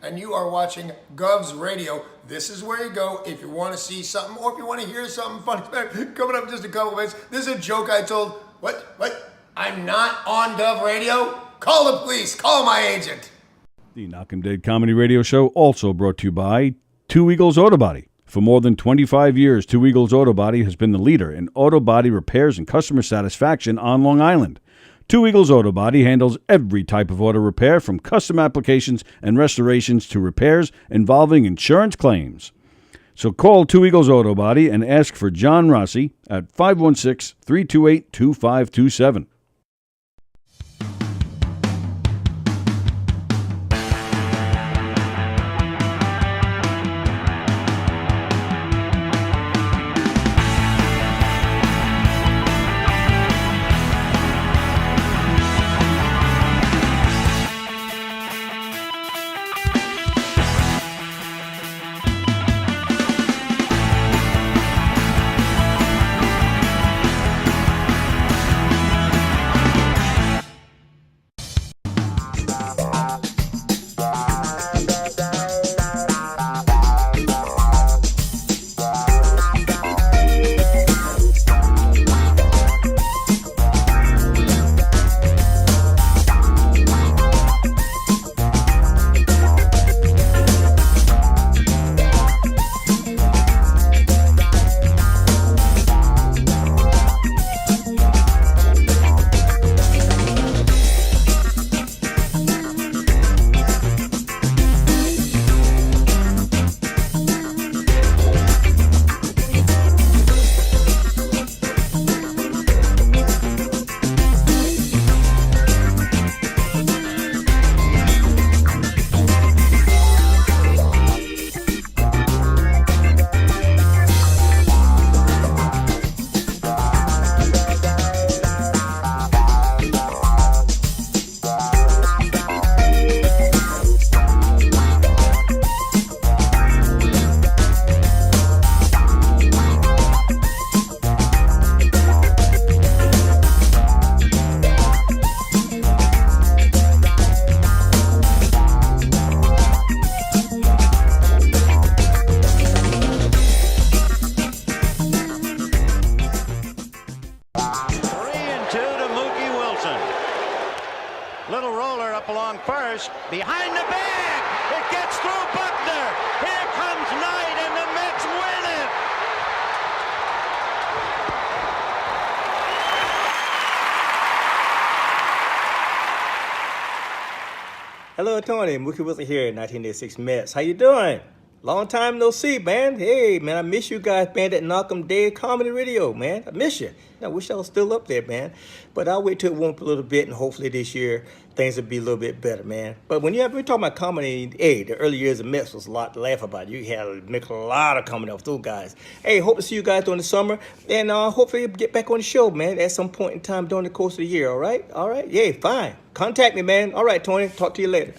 And you are watching Gov's Radio. This is where you go if you want to see something or if you want to hear something funny. Coming up in just a couple minutes. This is a joke I told. What? I'm not on Gov Radio? Call the police. Call my agent. The Knockem Dead Comedy Radio Show also brought to you by Two Eagles Auto Body. For more than 25 years, Two Eagles Auto Body has been the leader in auto body repairs and customer satisfaction on Long Island. Two Eagles Auto Body handles every type of auto repair, from custom applications and restorations to repairs involving insurance claims. So call Two Eagles Auto Body and ask for John Rossi at 516-328-2527. Behind the bag, it gets through Buckner. Here comes Knight, and the Mets win it. Hello, Tony. Mookie Wilson here, 1986 Mets. How you doing? Long time no see, man. Hey, man, I miss you guys, man, at Knockem Dead Comedy Radio, man. I miss you. I wish I was still up there, man. But I'll wait till it warm up a little bit, and hopefully this year things will be a little bit better, man. But when we're talking about comedy, hey, the early years of Mets was a lot to laugh about. You had to make a lot of comedy off those guys. Hey, hope to see you guys during the summer, and hopefully get back on the show, man, at some point in time during the course of the year, all right? All right? Yeah, fine. Contact me, man. All right, Tony. Talk to you later.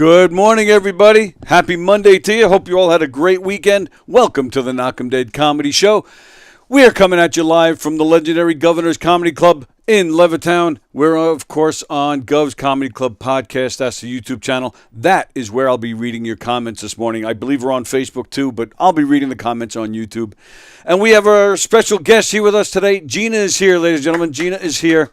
Good morning, everybody. Happy Monday to you. Hope you all had a great weekend. Welcome to the Knockem Comedy Show. We are coming at you live from the legendary Governor's Comedy Club in Levittown. We're, of course, on Gov's Comedy Club podcast. That's the YouTube channel. That is where I'll be reading your comments this morning. I believe we're on Facebook, too, but I'll be reading the comments on YouTube. And we have our special guest here with us today. Gina is here, ladies and gentlemen. Gina is here.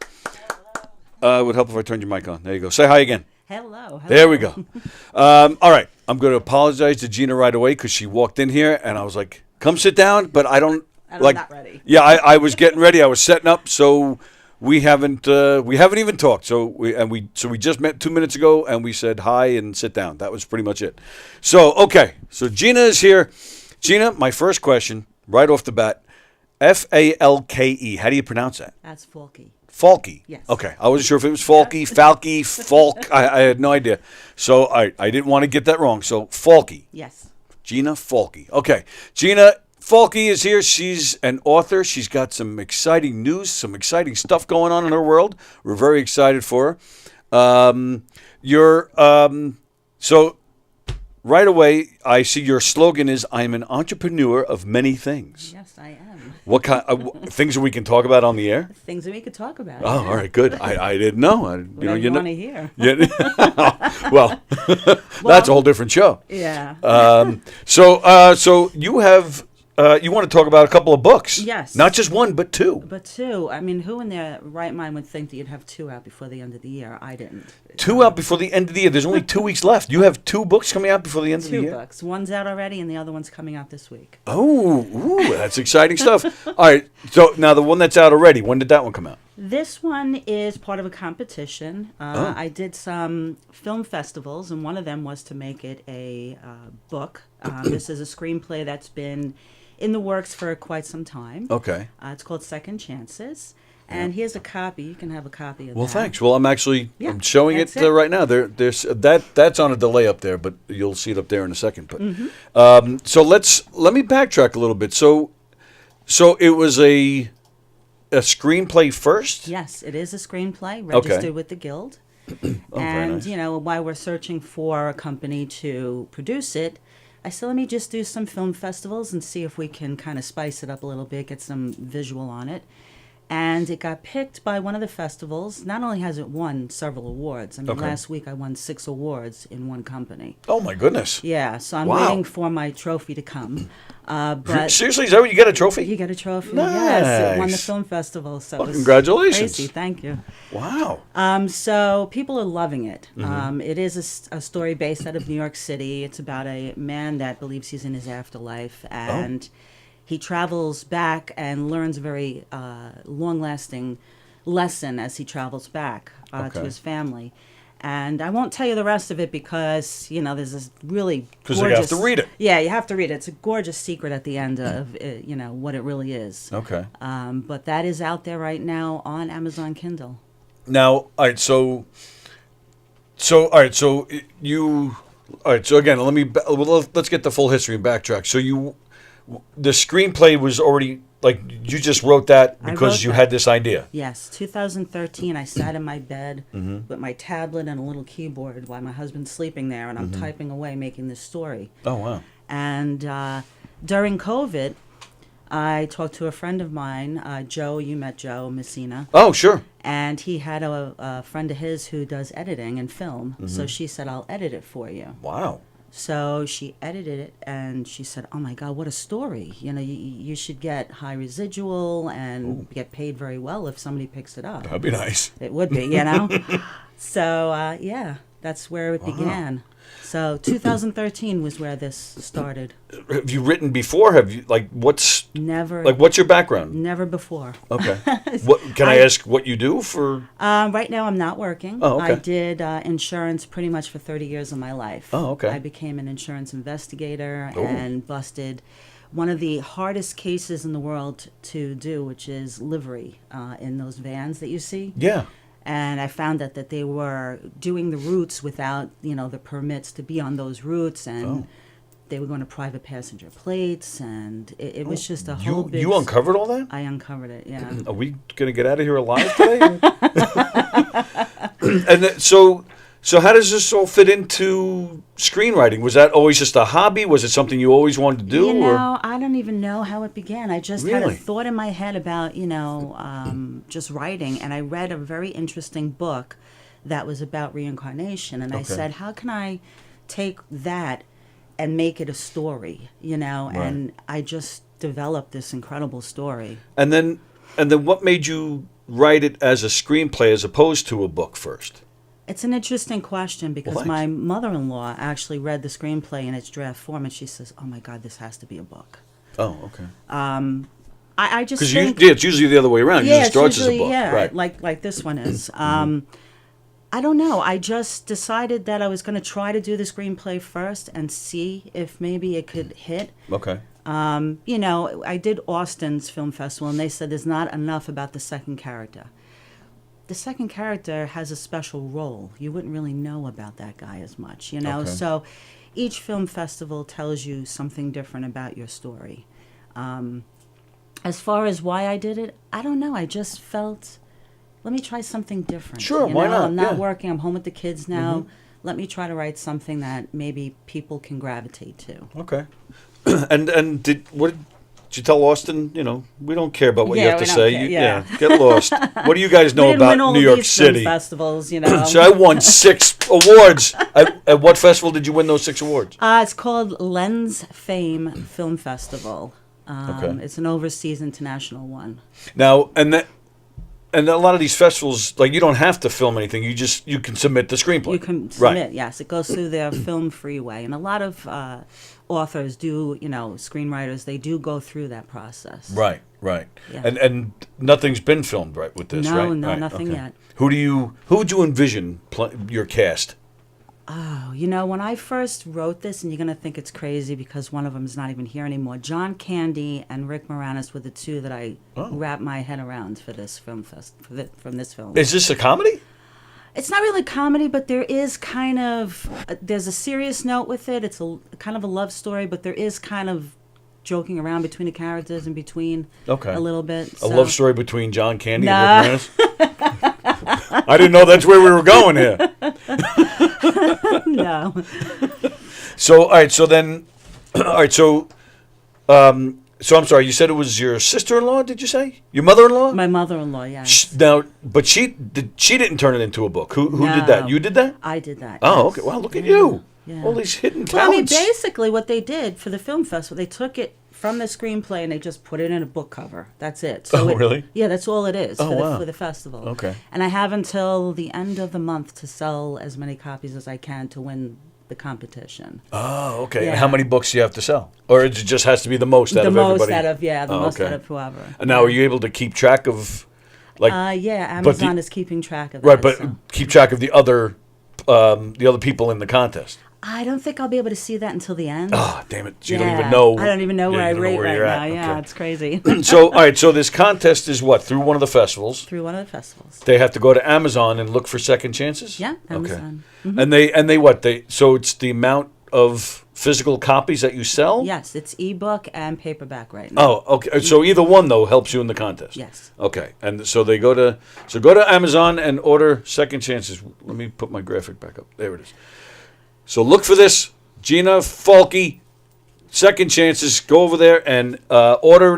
It would help if I turned your mic on. There you go. Say hi again. Hello. There we go. All right. I'm going to apologize to Gina right away because she walked in here and I was like, come sit down, but I don't. I'm not ready. Yeah, I was getting ready. I was setting up, so we haven't even talked. So we just met 2 minutes ago, and we said hi and sit down. That was pretty much it. So okay, so Gina is here. Gina, my first question right off the bat: Falke. How do you pronounce that? That's Falke. Falke. Yes. Okay, I wasn't sure if it was Falke, Falke, Falk. I had no idea. So I didn't want to get that wrong. So Falke. Yes. Gina Falke. Okay, Gina Falke is here. She's an author. She's got some exciting news, some exciting stuff going on in her world. We're very excited for her. So right away, I see your slogan is "I'm an entrepreneur of many things." Yes, I am. What kind things that we can talk about on the air? Things that we could talk about. Oh, all right, good. I didn't know. Whatever you want to hear. Yeah. Well, that's a whole different show. Yeah. So you have. You want to talk about a couple of books? Yes. Not just one, but two. But two. I mean, who in their right mind would think that you'd have two out before the end of the year? I didn't. Two out before the end of the year. There's only 2 weeks left. You have 2 books coming out before the end of the year? 2 books. One's out already, and the other one's coming out this week. Oh, ooh, that's exciting stuff. All right. So now the one that's out already, when did that one come out? This one is part of a competition. I did some film festivals, and one of them was to make it a book. This is a screenplay that's been in the works for quite some time. Okay. It's called Second Chances. And here's a copy. You can have a copy of that. Well, thanks. Well, I'm showing it, that's it. right now. There's that's on a delay up there, but you'll see it up there in a second. But so let me backtrack a little bit. So it was a screenplay first? Yes, it is a screenplay registered with the Guild. Very And, nice. while we're searching for a company to produce it, I said, let me just do some film festivals and see if we can kind of spice it up a little bit, get some visual on it. And it got picked by one of the festivals. Not only has it won several awards. I mean, last week I won 6 awards in one company. Oh, my goodness. Yeah, so I'm Wow. waiting for my trophy to come. But Seriously, is that what you get, a trophy? you get a trophy. Nice. Yes, it won the film festival. So Well, it was congratulations. Crazy, thank you. Wow. So people are loving it. Mm-hmm. It is a story based out of New York City. It's about a man that believes he's in his afterlife, and he travels back and learns a very long-lasting lesson as he travels back to Okay. his family. And I won't tell you the rest of it because, there's this really Because gorgeous... you have to read it. Yeah, you have to read it. It's a gorgeous secret at the end of, what it really is. Okay. But that is out there right now on Amazon Kindle. Now, all right, so again, let's get the full history and backtrack. So the screenplay was already, like, you just wrote that I because wrote you that. had this idea. Yes, 2013, I sat in my bed with my tablet and a little keyboard while my husband's sleeping there, and I'm typing away, making this story. Oh, wow. And during COVID, I talked to a friend of mine, Joe. You met Joe Messina. Oh, sure. And he had a friend of his who does editing and film. So she said, I'll edit it for you. Wow. So she edited it, and she said, oh, my God, what a story. You should get high residual and get paid very well if somebody picks it up. That'd be nice. It would be, So, that's where it began. So 2013 was where this started. Have you written before? Have you, what's your background? Never before. Okay. What can I ask what you do for? Right now I'm not working. Oh, okay. I did insurance pretty much for 30 years of my life. Oh, okay. I became an insurance investigator Oh. and busted one of the hardest cases in the world to do, which is livery in those vans that you see. Yeah. And I found that they were doing the routes without, the permits to be on those routes, and they were going to private passenger plates, and it was just a whole big... You uncovered all that? I uncovered it, yeah. Are we going to get out of here alive today? And so So how does this all fit into screenwriting? Was that always just a hobby? Was it something you always wanted to do? You know, I don't even know how it began. I just had a Really? thought in my head about, just writing, and I read a very interesting book that was about reincarnation, and I said, how can I take that and make it a story, And I just developed this incredible story. And then what made you write it as a screenplay as opposed to a book first? It's an interesting question because Well, my mother-in-law actually read the screenplay in its draft form, and she says, "Oh my God, this has to be a book." Oh, okay. I just Because think, it's usually the other way around. yeah, It it's starts as a usually, book, right? like this one is. I don't know. I just decided that I was going to try to do the screenplay first and see if maybe it could hit. Okay. I did Austin's film festival, and they said there's not enough about the second character. The second character has a special role. You wouldn't really know about that guy as much, Okay. So each film festival tells you something different about your story. As far as why I did it, I don't know. I just felt, let me try something different. Sure, why not? I'm not Yeah. working. I'm home with the kids now. Let me try to write something that maybe people can gravitate to. Okay. and did you tell Austin? We don't care about what you Yeah, have to we don't say. care, Yeah, yeah. get lost. What do you guys know We didn't win about all New of York these film City? festivals, So I won 6 awards. At what festival did you win those 6 awards? It's called Lens Fame Film Festival. Okay. It's an overseas international one. Now, and a lot of these festivals, like, you don't have to film anything. You can submit the screenplay. You can submit, yes. It goes through their film freeway. And a lot of authors do, screenwriters, they do go through that process. Right. Yeah. And nothing's been filmed, right, with this, No, right? no, Right, nothing okay. yet. Who would you envision your cast? Oh, when I first wrote this, and you're going to think it's crazy because one of them is not even here anymore, John Candy and Rick Moranis were the two that I wrapped my head around for this film from this film. Is this a comedy? It's not really comedy, but there is kind of, there's a serious note with it. It's kind of a love story, but there is kind of joking around between the characters and between a little bit. A love story between John Candy Nah. and Rick Moranis? I didn't know that's where we were going here. No. So, all right, so I'm sorry, you said it was your sister-in-law, did you say? Your mother-in-law? My mother-in-law, yes. Now, but she didn't turn it into a book. Who did that? No. You did that? I did that. Oh, yes. okay. Well, look at you. Yeah. All these hidden Well, I mean, talents. basically what they did for the film festival, they took it from the screenplay and they just put it in a book cover. That's it. Oh, really? Yeah, that's all it is Oh, wow. for the festival. Okay. And I have until the end of the month to sell as many copies as I can to win the competition. Oh, okay. Yeah. And how many books do you have to sell? Or it just has to be the most out The of most everybody? out of, the Oh, most okay. out of whoever. And now, are you able to keep track of, like, Yeah, but the- Amazon is keeping track of that. right, but so. keep track of the other people in the contest? I don't think I'll be able to see that until the end. Oh, damn it. So you Yeah. don't even know. I don't even know you where I don't even know rate where right you're now. at. Yeah, Okay. it's crazy. So, all right, so this contest is what? Through one of the festivals? Through one of the festivals. They have to go to Amazon and look for second chances? Yeah, Amazon. Okay. And they what? So it's the amount of physical copies that you sell? Yes, it's ebook and paperback right now. Oh, okay. So either one though helps you in the contest. Yes. Okay. And so they go to Amazon and order second chances. Let me put my graphic back up. There it is. So look for this, Gina Falke, second chances. Go over there and order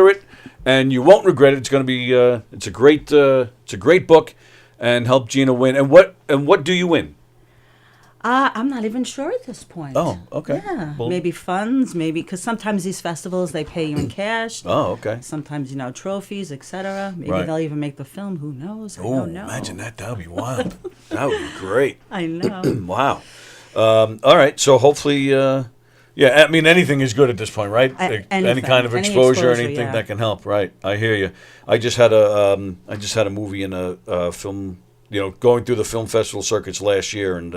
it, and you won't regret it. It's going to be it's a great book, and help Gina win. And what do you win? I'm not even sure at this point. Oh, okay. Yeah, Well- maybe funds, because sometimes these festivals, they pay you in cash. Oh, okay. Sometimes, trophies, etc. Maybe Right. they'll even make the film. Who knows? I Oh, don't know. imagine that. That would be wild. That would be great. I know. Wow. All right. So hopefully, I mean, anything is good at this point, right? Any Anything. kind of Any exposure, exposure, anything yeah. that can help. Right. I hear you. I just had a movie in a film. Going through the film festival circuits last year, and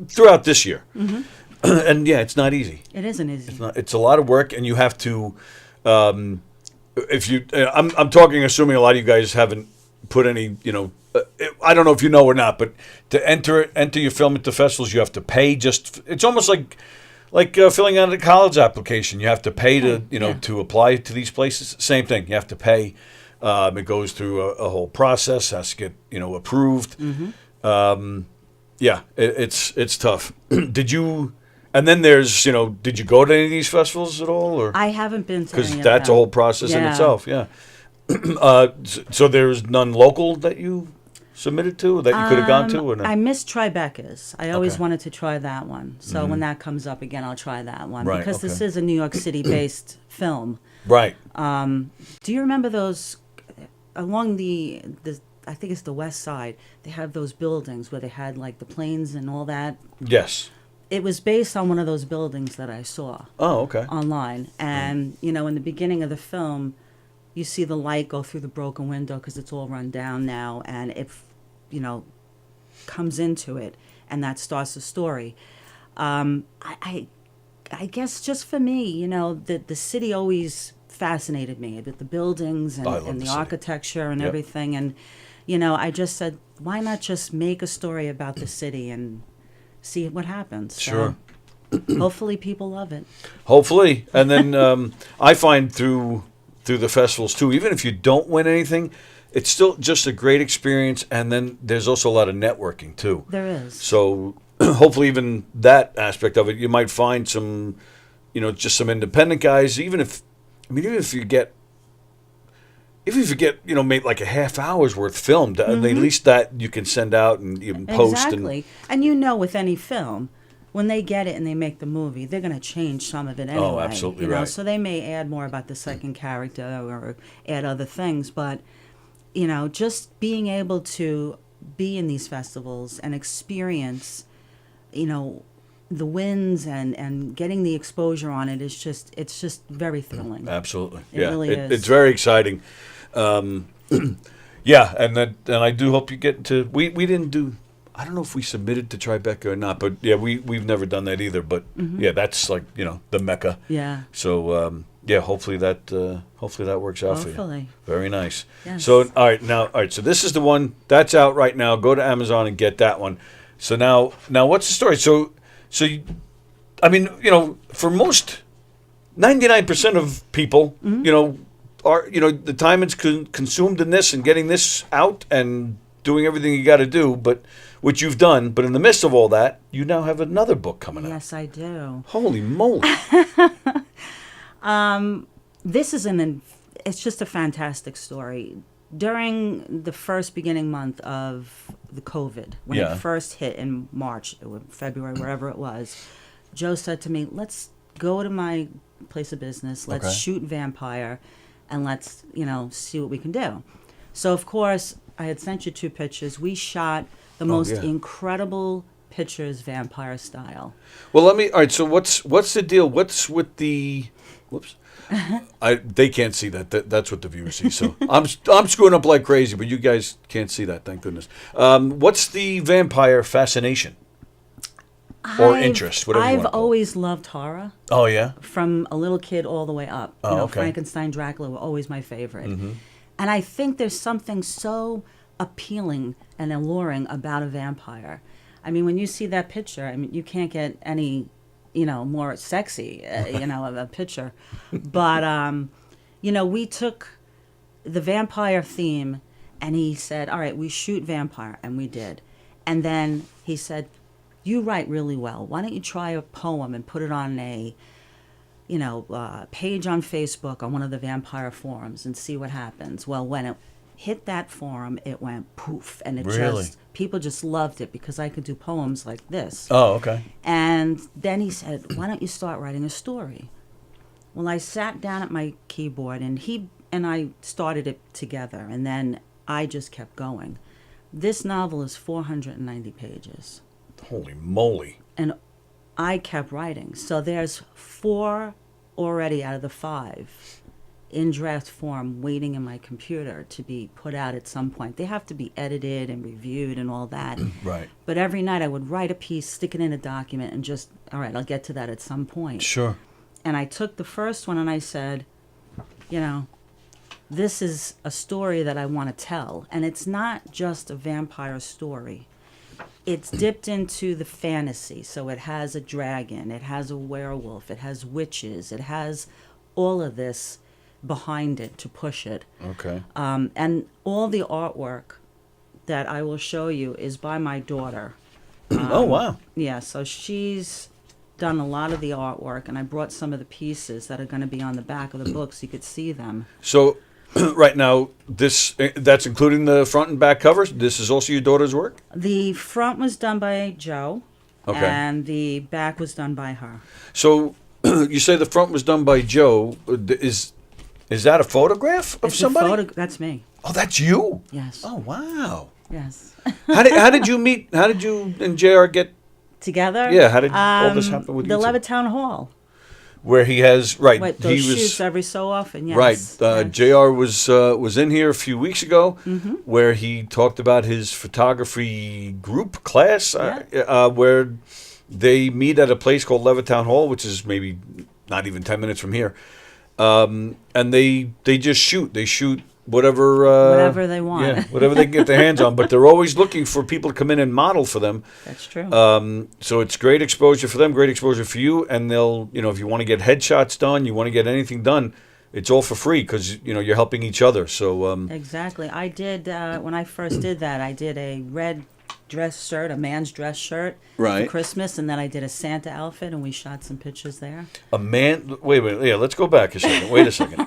throughout this year. Mm-hmm. And yeah, it's not easy. It isn't easy. It's a lot of work, and you have to. If you, I'm talking, assuming a lot of you guys haven't put any. I don't know if you know or not, but to enter your film at the festivals, you have to pay. It's almost like filling out a college application. You have to pay to apply to these places. Same thing. You have to pay. It goes through a whole process. Has to get approved. Mm-hmm. Yeah, it's tough. Did you? And then there's, did you go to any of these festivals at all, or I haven't been to because any of that's a them. whole process in Yeah. itself? Yeah. So there's none local that you submitted to that you could have gone to, or no? I missed Tribeca's. I always Okay. wanted to try that one. So when that comes up again, I'll try that one. Right, Because this okay. is a New York City-based film. Right. Do you remember those, along the I think it's the west side, they have those buildings where they had like the planes and all that? Yes. It was based on one of those buildings that I saw Oh, okay. online. And, in the beginning of the film, you see the light go through the broken window because it's all run down now, and it, comes into it, and that starts the story. I guess just for me, the city always fascinated me, with the buildings I love and the the city. architecture and Yep. everything. And, I just said, why not just make a story about the city and see what happens? Sure. So, hopefully people love it. Hopefully, and then I find through the festivals too, even if you don't win anything, it's still just a great experience. And then there's also a lot of networking too. There is. So hopefully, even that aspect of it, you might find some, just some independent guys. Even if you get, maybe like a half hour's worth filmed, at least that you can send out and you can post. Exactly. And with any film, when they get it and they make the movie, they're going to change some of it anyway. Oh, absolutely right. So they may add more about the second character or add other things. But, just being able to be in these festivals and experience, the wins and getting the exposure on it is it's just very thrilling. Absolutely. It Yeah. really is. It's very exciting. Yeah, and I do hope you get to. We didn't do. I don't know if we submitted to Tribeca or not, but yeah, we've never done that either. But yeah, that's like the Mecca. Yeah. So yeah, hopefully that works out for you. Hopefully. Very nice. Yes. So all right. So this is the one that's out right now. Go to Amazon and get that one. So now what's the story? So for most 99% of people, are the time it's consumed in this and getting this out and doing everything you got to do, but which you've done. But in the midst of all that, you now have another book coming out. Yes, I do. Holy moly! This is it's just a fantastic story. During the first beginning month of the COVID, when Yeah. it first hit in March, or February, wherever it was, Joe said to me, let's go to my place of business, let's Okay. shoot vampire, and let's, see what we can do. So, of course, I had sent you 2 pictures. We shot the most yeah. incredible pictures vampire style. Well, all right. So what's the deal? What's with the? Whoops. They can't see that. That's what the viewers see. So I'm screwing up like crazy, but you guys can't see that. Thank goodness. What's the vampire fascination or interest? Whatever you I've want to call it. always loved horror. Oh yeah. From a little kid all the way up. Oh, okay. Frankenstein, Dracula were always my favorite. And I think there's something so appealing and alluring about a vampire. I mean, when you see that picture, you can't get any, more sexy, of a picture. But, we took the vampire theme and he said, all right, we shoot vampire. And we did. And then he said, you write really well. Why don't you try a poem and put it on a page on Facebook on one of the vampire forums and see what happens. Well, when it hit that forum, it went poof, and it Really? people just loved it because I could do poems like this. Oh, okay. And then he said, why don't you start writing a story? Well, I sat down at my keyboard, and he and I started it together, and then I just kept going. This novel is 490 pages. Holy moly. And I kept writing. So there's 4 already out of the 5 in draft form waiting in my computer to be put out at some point. They have to be edited and reviewed and all that. Right. But every night I would write a piece, stick it in a document, and just, all right, I'll get to that at some point. Sure. And I took the first one and I said, this is a story that I want to tell. And it's not just a vampire story. It's dipped into the fantasy, so it has a dragon, it has a werewolf, it has witches, it has all of this behind it to push it. Okay. And all the artwork that I will show you is by my daughter. Oh, wow. Yeah, so she's done a lot of the artwork, and I brought some of the pieces that are going to be on the back of the book so you could see them. So, right now, that's including the front and back covers? This is also your daughter's work? The front was done by Joe, Okay. and the back was done by her. So, you say the front was done by Joe. Is that a photograph of It's a somebody? that's me. Oh, that's you? Yes. Oh, wow. Yes. How did you meet? How did you and JR get Together? Yeah, how did all this happen with the you two? Levittown Hall. where he has right? Wait, he those was shoots every so often, yes. right. yes. JR was in here a few weeks ago, Mm-hmm. where he talked about his photography group class, where they meet at a place called Levittown Hall, which is maybe not even 10 minutes from here, and they just shoot. They shoot whatever they want. Yeah, whatever they can get their hands on. But they're always looking for people to come in and model for them. That's true. So it's great exposure for them, great exposure for you, and they'll, if you want to get headshots done, you want to get anything done, it's all for free because you're helping each other. So exactly. I did when I first did that. I did a red dress shirt, a man's dress shirt Right. for Christmas, and then I did a Santa outfit, and we shot some pictures there. a man. Wait, yeah, let's go back a second. Wait a second.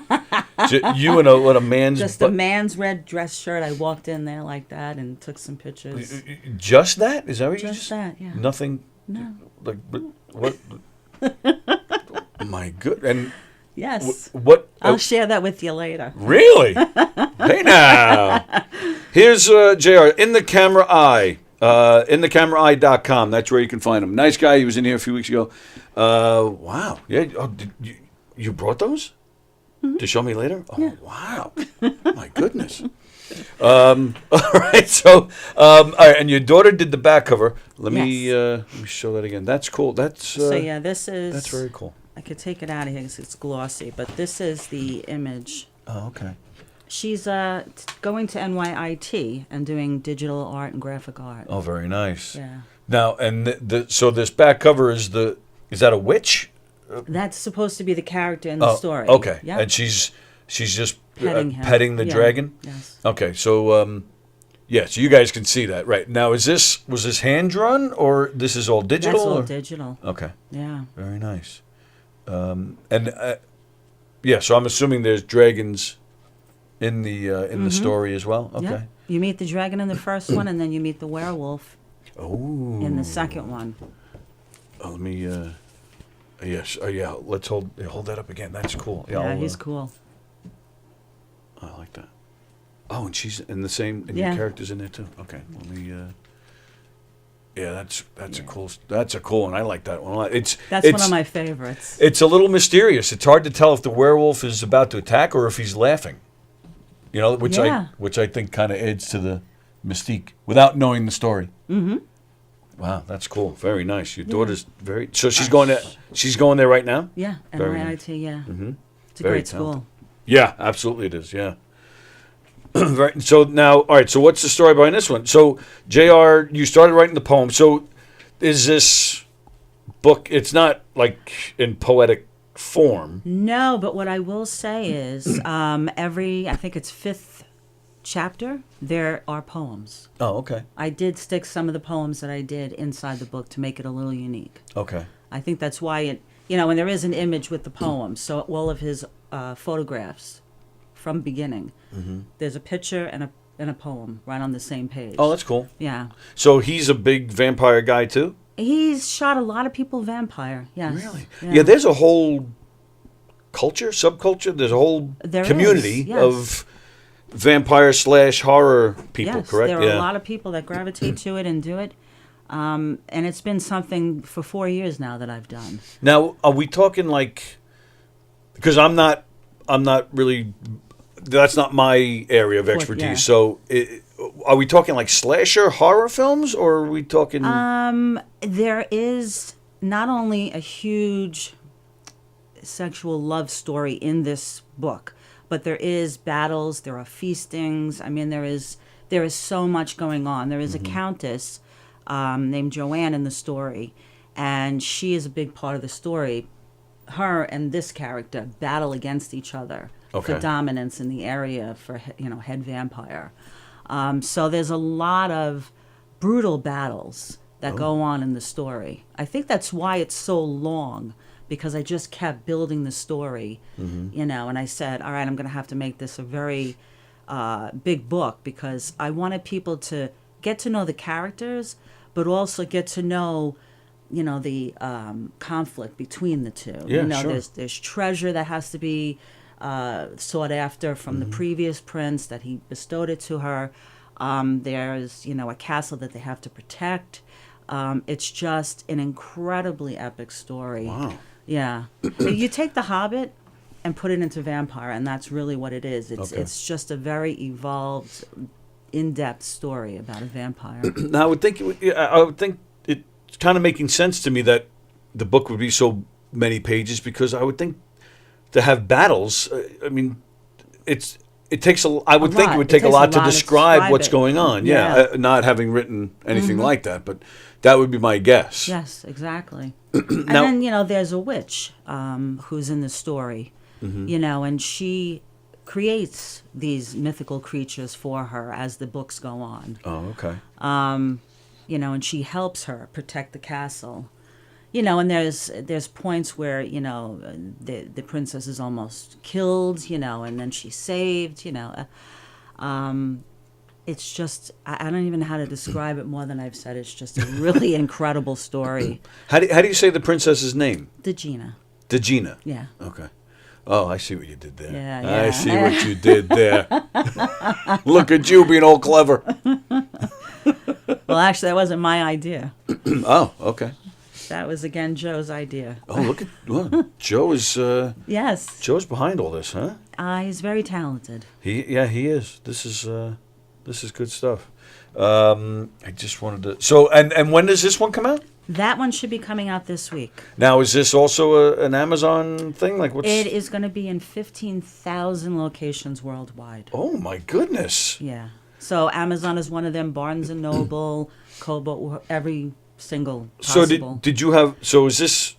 You and a man's Just a man's red dress shirt. I walked in there like that and took some pictures. Just that? Is that what you Just that, yeah. Nothing. No. Like what? My good. And Yes. what? I'll share that with you later. Really? Hey now. Here's JR in the camera eye. InTheCameraEye.com. That's where you can find him. Nice guy. He was in here a few weeks ago. Wow. Yeah. Oh, did you brought those to show me later? Oh, yeah. Wow. My goodness. All right. So, all right. And your daughter did the back cover. Let me show that again. That's cool. That's So yeah, this is. that's very cool. I could take it out of here because it's glossy, but this is the image. Oh, okay. She's going to NYIT and doing digital art and graphic art. Oh, very nice. Yeah. Now, and so this back cover is that a witch? That's supposed to be the character in the story. Okay. Yeah. And she's just Petting him. petting the Yeah. dragon. Yes. Okay. So so you guys can see that, right? Now, was this hand drawn or this is all digital? That's all or? digital. Okay. Yeah. Very nice. So I'm assuming there's dragons in the story as well. Okay. Yeah. You meet the dragon in the first one, and then you meet the werewolf Oh. in the second one. Oh, let me. Yes. Yeah. Let's hold that up again. That's cool. Yeah. Yeah, he's cool. I like that. Oh, and she's in the same. And Yeah. your character's in there too. Okay. Let me. Yeah, that's a cool one. I like that one a lot. It's That's one of my favorites. It's a little mysterious. It's hard to tell if the werewolf is about to attack or if he's laughing. Which Yeah. I think kind of adds to the mystique without knowing the story. Mm-hmm. Wow, that's cool. Very nice. Your daughter's very. So she's going there right now. Yeah, Very NYIT. Yeah. Mm-hmm. It's a Very great school. talented. Yeah, absolutely it is. Yeah. Right. So now, all right. So what's the story behind this one? So JR, you started writing the poem. So is this book? It's not like in poetic form. No, but what I will say is, I think it's fifth chapter, there are poems. Oh, okay. I did stick some of the poems that I did inside the book to make it a little unique. Okay. I think that's why it, and there is an image with the poems. So all of his photographs from beginning, there's a picture and a poem right on the same page. Oh, that's cool. Yeah. So he's a big vampire guy too? He's shot a lot of people vampire, yes. Really? Yeah, there's a whole subculture. There's a whole There community is, yes. of vampire/horror people, Yes, correct? there are a lot of people that gravitate to it and do it. And it's been something for 4 years now that I've done. Now, are we talking like, because I'm not really, that's not my area of expertise. yeah. So are we talking like slasher horror films or are we talking? There is not only a huge sexual love story in this book, but there is battles, there are feastings. I mean, there is so much going on. There is a countess named Joanne in the story, and she is a big part of the story. Her and this character battle against each other for dominance in the area for head vampire. So there's a lot of brutal battles that go on in the story. I think that's why it's so long, because I just kept building the story, you know, and I said, all right, I'm going to have to make this a very big book, because I wanted people to get to know the characters, but also get to know, you know, the conflict between the two. Yeah, you know, sure. there's treasure that has to be sought after from the previous prince, that he bestowed it to her. There's, you know, a castle that they have to protect. It's just an incredibly epic story. Wow. Yeah. You take The Hobbit and put it into vampire, and that's really what it is. It's just a very evolved, in-depth story about a vampire. Now, I would think it's kind of making sense to me that the book would be so many pages, because I would think to have battles, I mean, it takes I would think lot. it would It take a takes a lot to lot to describe describe what's it. going on. Yeah. Not having written anything like that, but that would be my guess. Yes, exactly. And then, you know, there's a witch who's in the story, you know, and she creates these mythical creatures for her as the books go on. Oh, okay. You know, and she helps her protect the castle. You know, and there's points where, you know, the princess is almost killed, you know, and then she's saved, you know. It's just, I don't even know how to describe it more than I've said. It's just a really incredible story. How do you say the princess's name? Djina. Djina. Yeah. Okay. Oh, I see what you did there. Yeah. I see what you did there. Look at you being all clever. Well, actually, that wasn't my idea. Oh, okay. That was, again, Joe's idea. Oh, look at Joe is. Yes. Joe's behind all this, huh? He's very talented. He is. This is good stuff. I just wanted to. So, and when does this one come out? That one should be coming out this week. Now, is this also an Amazon thing? Like, what's? It is going to be in 15,000 locations worldwide. Oh my goodness! Yeah. So Amazon is one of them. Barnes and Noble, Kobo, every single possible. So did you have? So is this?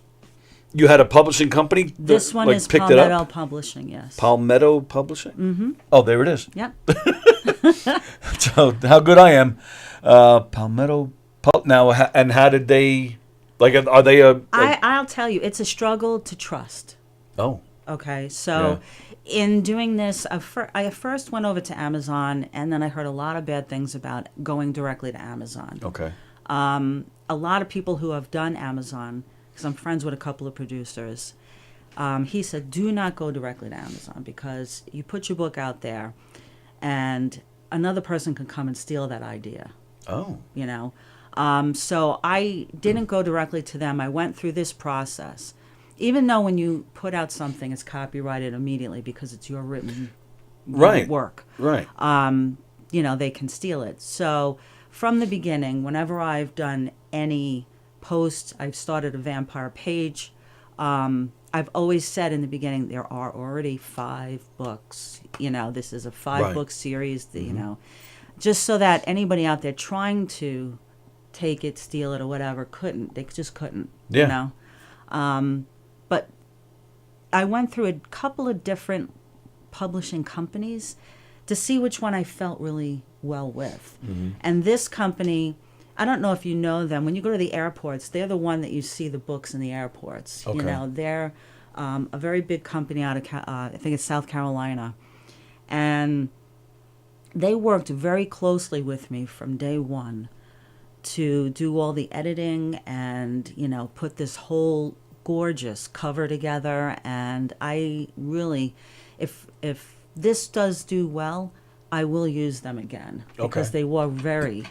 You had a publishing company. That, This one like, is picked it Palmetto up? Publishing. Yes. Palmetto Publishing. Mm-hmm. Oh, there it is. Yep. So how good I am. Palmetto. Now, and how did they? Like, are they a? I'll tell you, it's a struggle to trust. Oh. Okay, so in doing this, I first went over to Amazon, and then I heard a lot of bad things about going directly to Amazon. Okay. A lot of people who have done Amazon, because I'm friends with a couple of producers, he said, do not go directly to Amazon, because you put your book out there, and another person can come and steal that idea. Oh. You know? So I didn't go directly to them. I went through this process. Even though when you put out something, it's copyrighted immediately because it's your written work. Right. You know, they can steal it. So from the beginning, whenever I've done any post, I've started a vampire page. I've always said in the beginning, there are already 5 books. You know, this is a 5-book series, you know, just so that anybody out there trying to take it, steal it, or whatever, couldn't. They just couldn't, you know. But I went through a couple of different publishing companies to see which one I felt really well with. And this company, I don't know if you know them. When you go to the airports, they're the one that you see the books in the airports. Okay. You know, they're a very big company out of, I think it's South Carolina. And they worked very closely with me from day one to do all the editing and, you know, put this whole gorgeous cover together. And I really, if this does do well, I will use them again, because they were very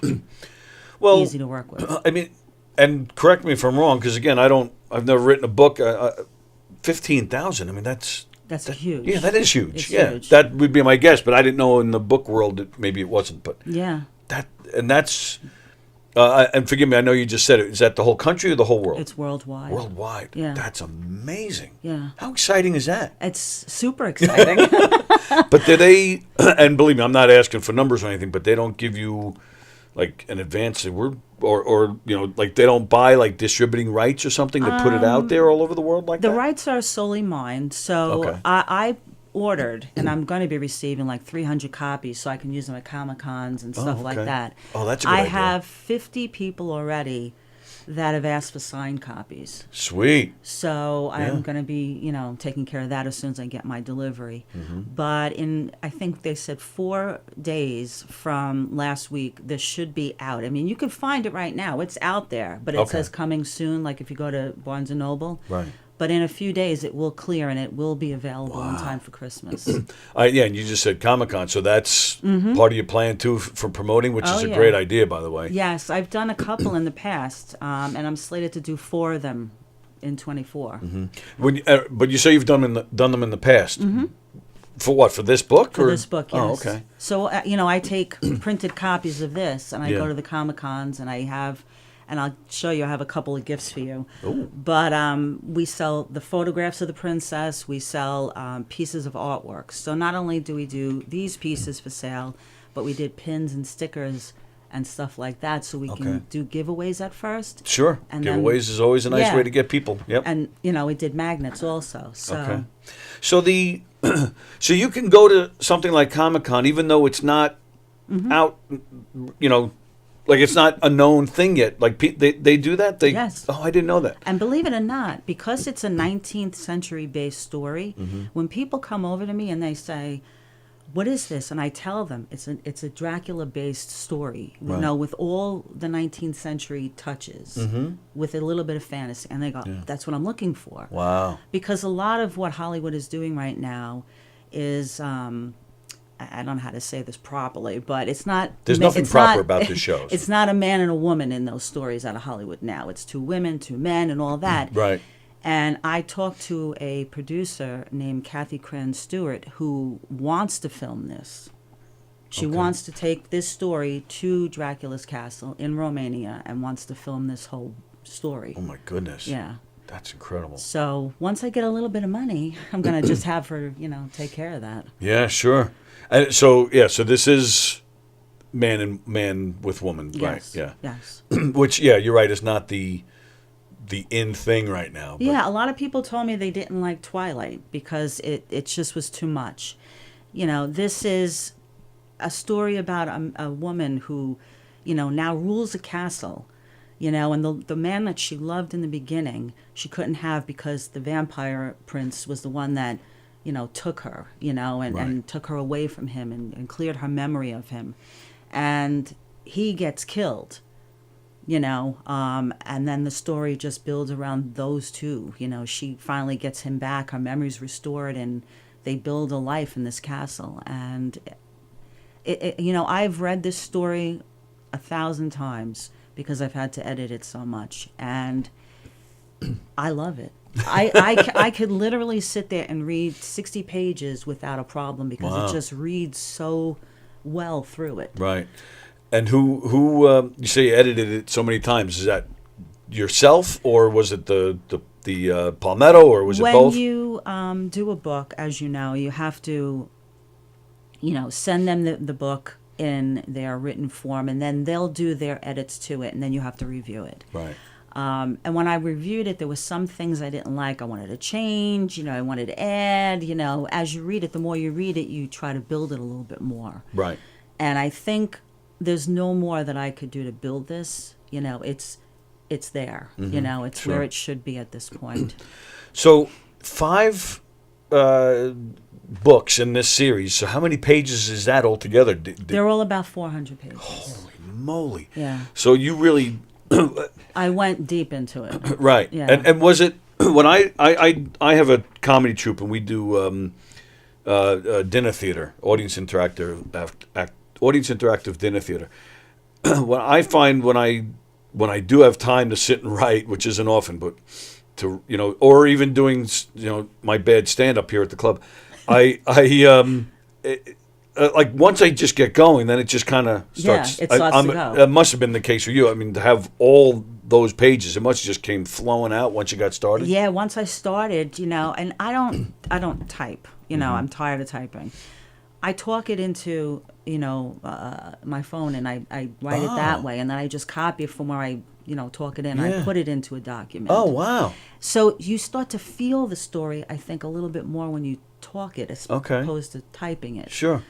easy to work with. I mean, and correct me if I'm wrong, because again, I've never written a book. 15,000. I mean, that's huge. Yeah, that is huge. It's huge. huge. That would be my guess, but I didn't know in the book world maybe it wasn't. But yeah, that's. And forgive me, I know you just said it. Is that the whole country or the whole world? it's worldwide. Worldwide. Yeah. That's amazing. Yeah. How exciting is that? It's super exciting. But do they, and believe me, I'm not asking for numbers or anything, but they don't give you like an advance or you know, like they don't buy like distributing rights or something to put it out there all over the world like The that? rights are solely mine. So Okay. I ordered, and I'm going to be receiving like 300 copies so I can use them at Comic-Cons and stuff like okay. that. Oh, that's a good I idea. have 50 people already that have asked for signed copies. Sweet. So Yeah. I'm going to be, taking care of that as soon as I get my delivery. Mm-hmm. But I think they said 4 days from last week, this should be out. I mean, you can find it right now. It's out there, but it Okay. says coming soon, like if you go to Barnes & Noble. Right. But in a few days, it will clear and it will be available in time for Christmas. Yeah, and you just said Comic-Con, so that's part of your plan too for promoting, which is Oh, a yeah. great idea, by the way. Yes, I've done a couple in the past, and I'm slated to do 4 of them in 24. But you say you've done them in the past. For what? For this book? For or? this book, yes. Oh, okay. So, I take printed copies of this, and I Yeah. go to the Comic-Cons, and I'll show you, I have a couple of gifts for you. Ooh. But we sell the photographs of the princess, we sell pieces of artwork. So not only do we do these pieces for sale, but we did pins and stickers and stuff like that, so we Okay. can do giveaways at first. Sure. And then- Giveaways is always a nice Yeah. way to get people. Yep. And, we did magnets also. So Okay. So so you can go to something like Comic-Con even though it's not Mm-hmm. out, like it's not a known thing yet. Like they do that? Yes. Oh, I didn't know that. And believe it or not, because it's a 19th century based story, when people come over to me and they say, "What is this?" and I tell them it's a Dracula based story, Right. with all the 19th century touches, with a little bit of fantasy, and they go, "That's what I'm looking for." Wow. Because a lot of what Hollywood is doing right now is I don't know how to say this properly, but it's not. There's nothing it's proper not- about the shows. It's not a man and a woman in those stories out of Hollywood now. It's 2 women, 2 men, and all that. Right. And I talked to a producer named Kathy Cran Stewart who wants to film this. She Okay. wants to take this story to Dracula's castle in Romania and wants to film this whole story. Oh my goodness. Yeah. That's incredible. So once I get a little bit of money, I'm going to just have her, take care of that. Yeah, sure. And so this is man with woman, Yes. right? Yeah. Yes. Which, yeah, you're right. Is not the in thing right now. But Yeah, a lot of people told me they didn't like Twilight because it just was too much. This is a story about a woman who, now rules a castle, and the man that she loved in the beginning, she couldn't have because the vampire prince was the one that, took her, and Right. took her away from him and cleared her memory of him. And he gets killed. And then the story just builds around those two. She finally gets him back, her memory's restored, and they build a life in this castle. And, I've read this story 1,000 times because I've had to edit it so much. And I love it. I could literally sit there and read 60 pages without a problem because Wow. it just reads so well through it. Right. And who you say you edited it so many times? Is that yourself, or was it the Palmetto, or was it both? When you do a book, as you know, you have to, send them the book in their written form, and then they'll do their edits to it, and then you have to review it. Right. And when I reviewed it, there were some things I didn't like. I wanted to change, I wanted to add. As you read it, the more you read it, you try to build it a little bit more. Right. And I think there's no more that I could do to build this. It's there. It's Sure. where it should be at this point. So 5 books in this series. So how many pages is that altogether? They're all about 400 pages. Holy moly! Yeah. So you really I went deep into it. right. Yeah. And was it when I have a comedy troupe and we do dinner theater, audience interactive dinner theater. What I find when I do have time to sit and write, which isn't often, but to or even doing my bad stand up here at the club, like once I just get going, then it just kind of starts. Yeah, it starts to go. That must have been the case for you. I mean, to have all those pages, it must have just came flowing out once you got started. Yeah, once I started, and I don't type. I'm tired of typing. I talk it into my phone and I write it that way, and then I just copy it from where I talk it in. Yeah. I put it into a document. Oh, wow. So you start to feel the story, I think, a little bit more when you talk it as Okay. opposed to typing it. Sure.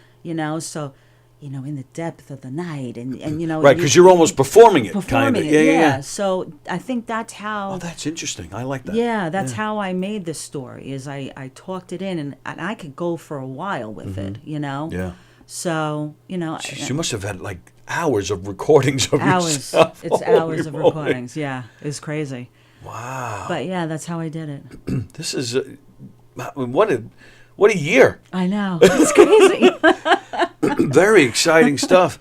So, in the depth of the night, and Right, because you're almost performing it, kind of. it, Yeah. So I think that's how. Oh, that's interesting. I like that. Yeah, that's how I made this story. Is I talked it in, and I could go for a while with it. Yeah. So Jeez, you must have had like hours of recordings of hours. yourself. It's Holy hours of moly. recordings. Yeah, it's crazy. Wow. But yeah, that's how I did it. This is what a year. I know. It's crazy. Very exciting stuff.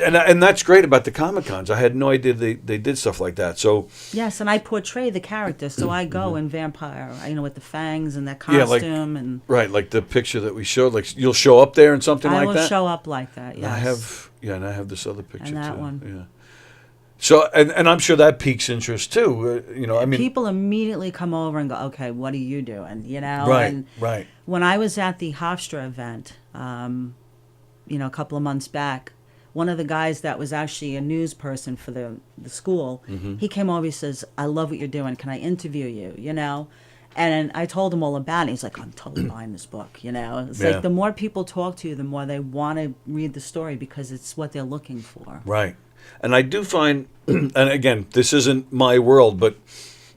And that's great about the Comic Cons. I had no idea they did stuff like that. So Yes, and I portray the character, so I go in vampire, with the fangs and that Yeah, like- costume, and right, like the picture that we showed, like you'll show up there and something I like will that. show up like that. Yes. And I have this other picture And that too. one. Yeah. So and I'm sure that piques interest too. I mean, People immediately come over and go, "Okay, what are you doing?" right, And right. when I was at the Hofstra event, a couple of months back, one of the guys that was actually a news person for the school, he came over. He says, "I love what you're doing. Can I interview you?" And I told him all about it. He's like, "I'm totally buying this book." It's Yeah. like the more people talk to you, the more they want to read the story because it's what they're looking for. Right. And I do find, and again, this isn't my world, but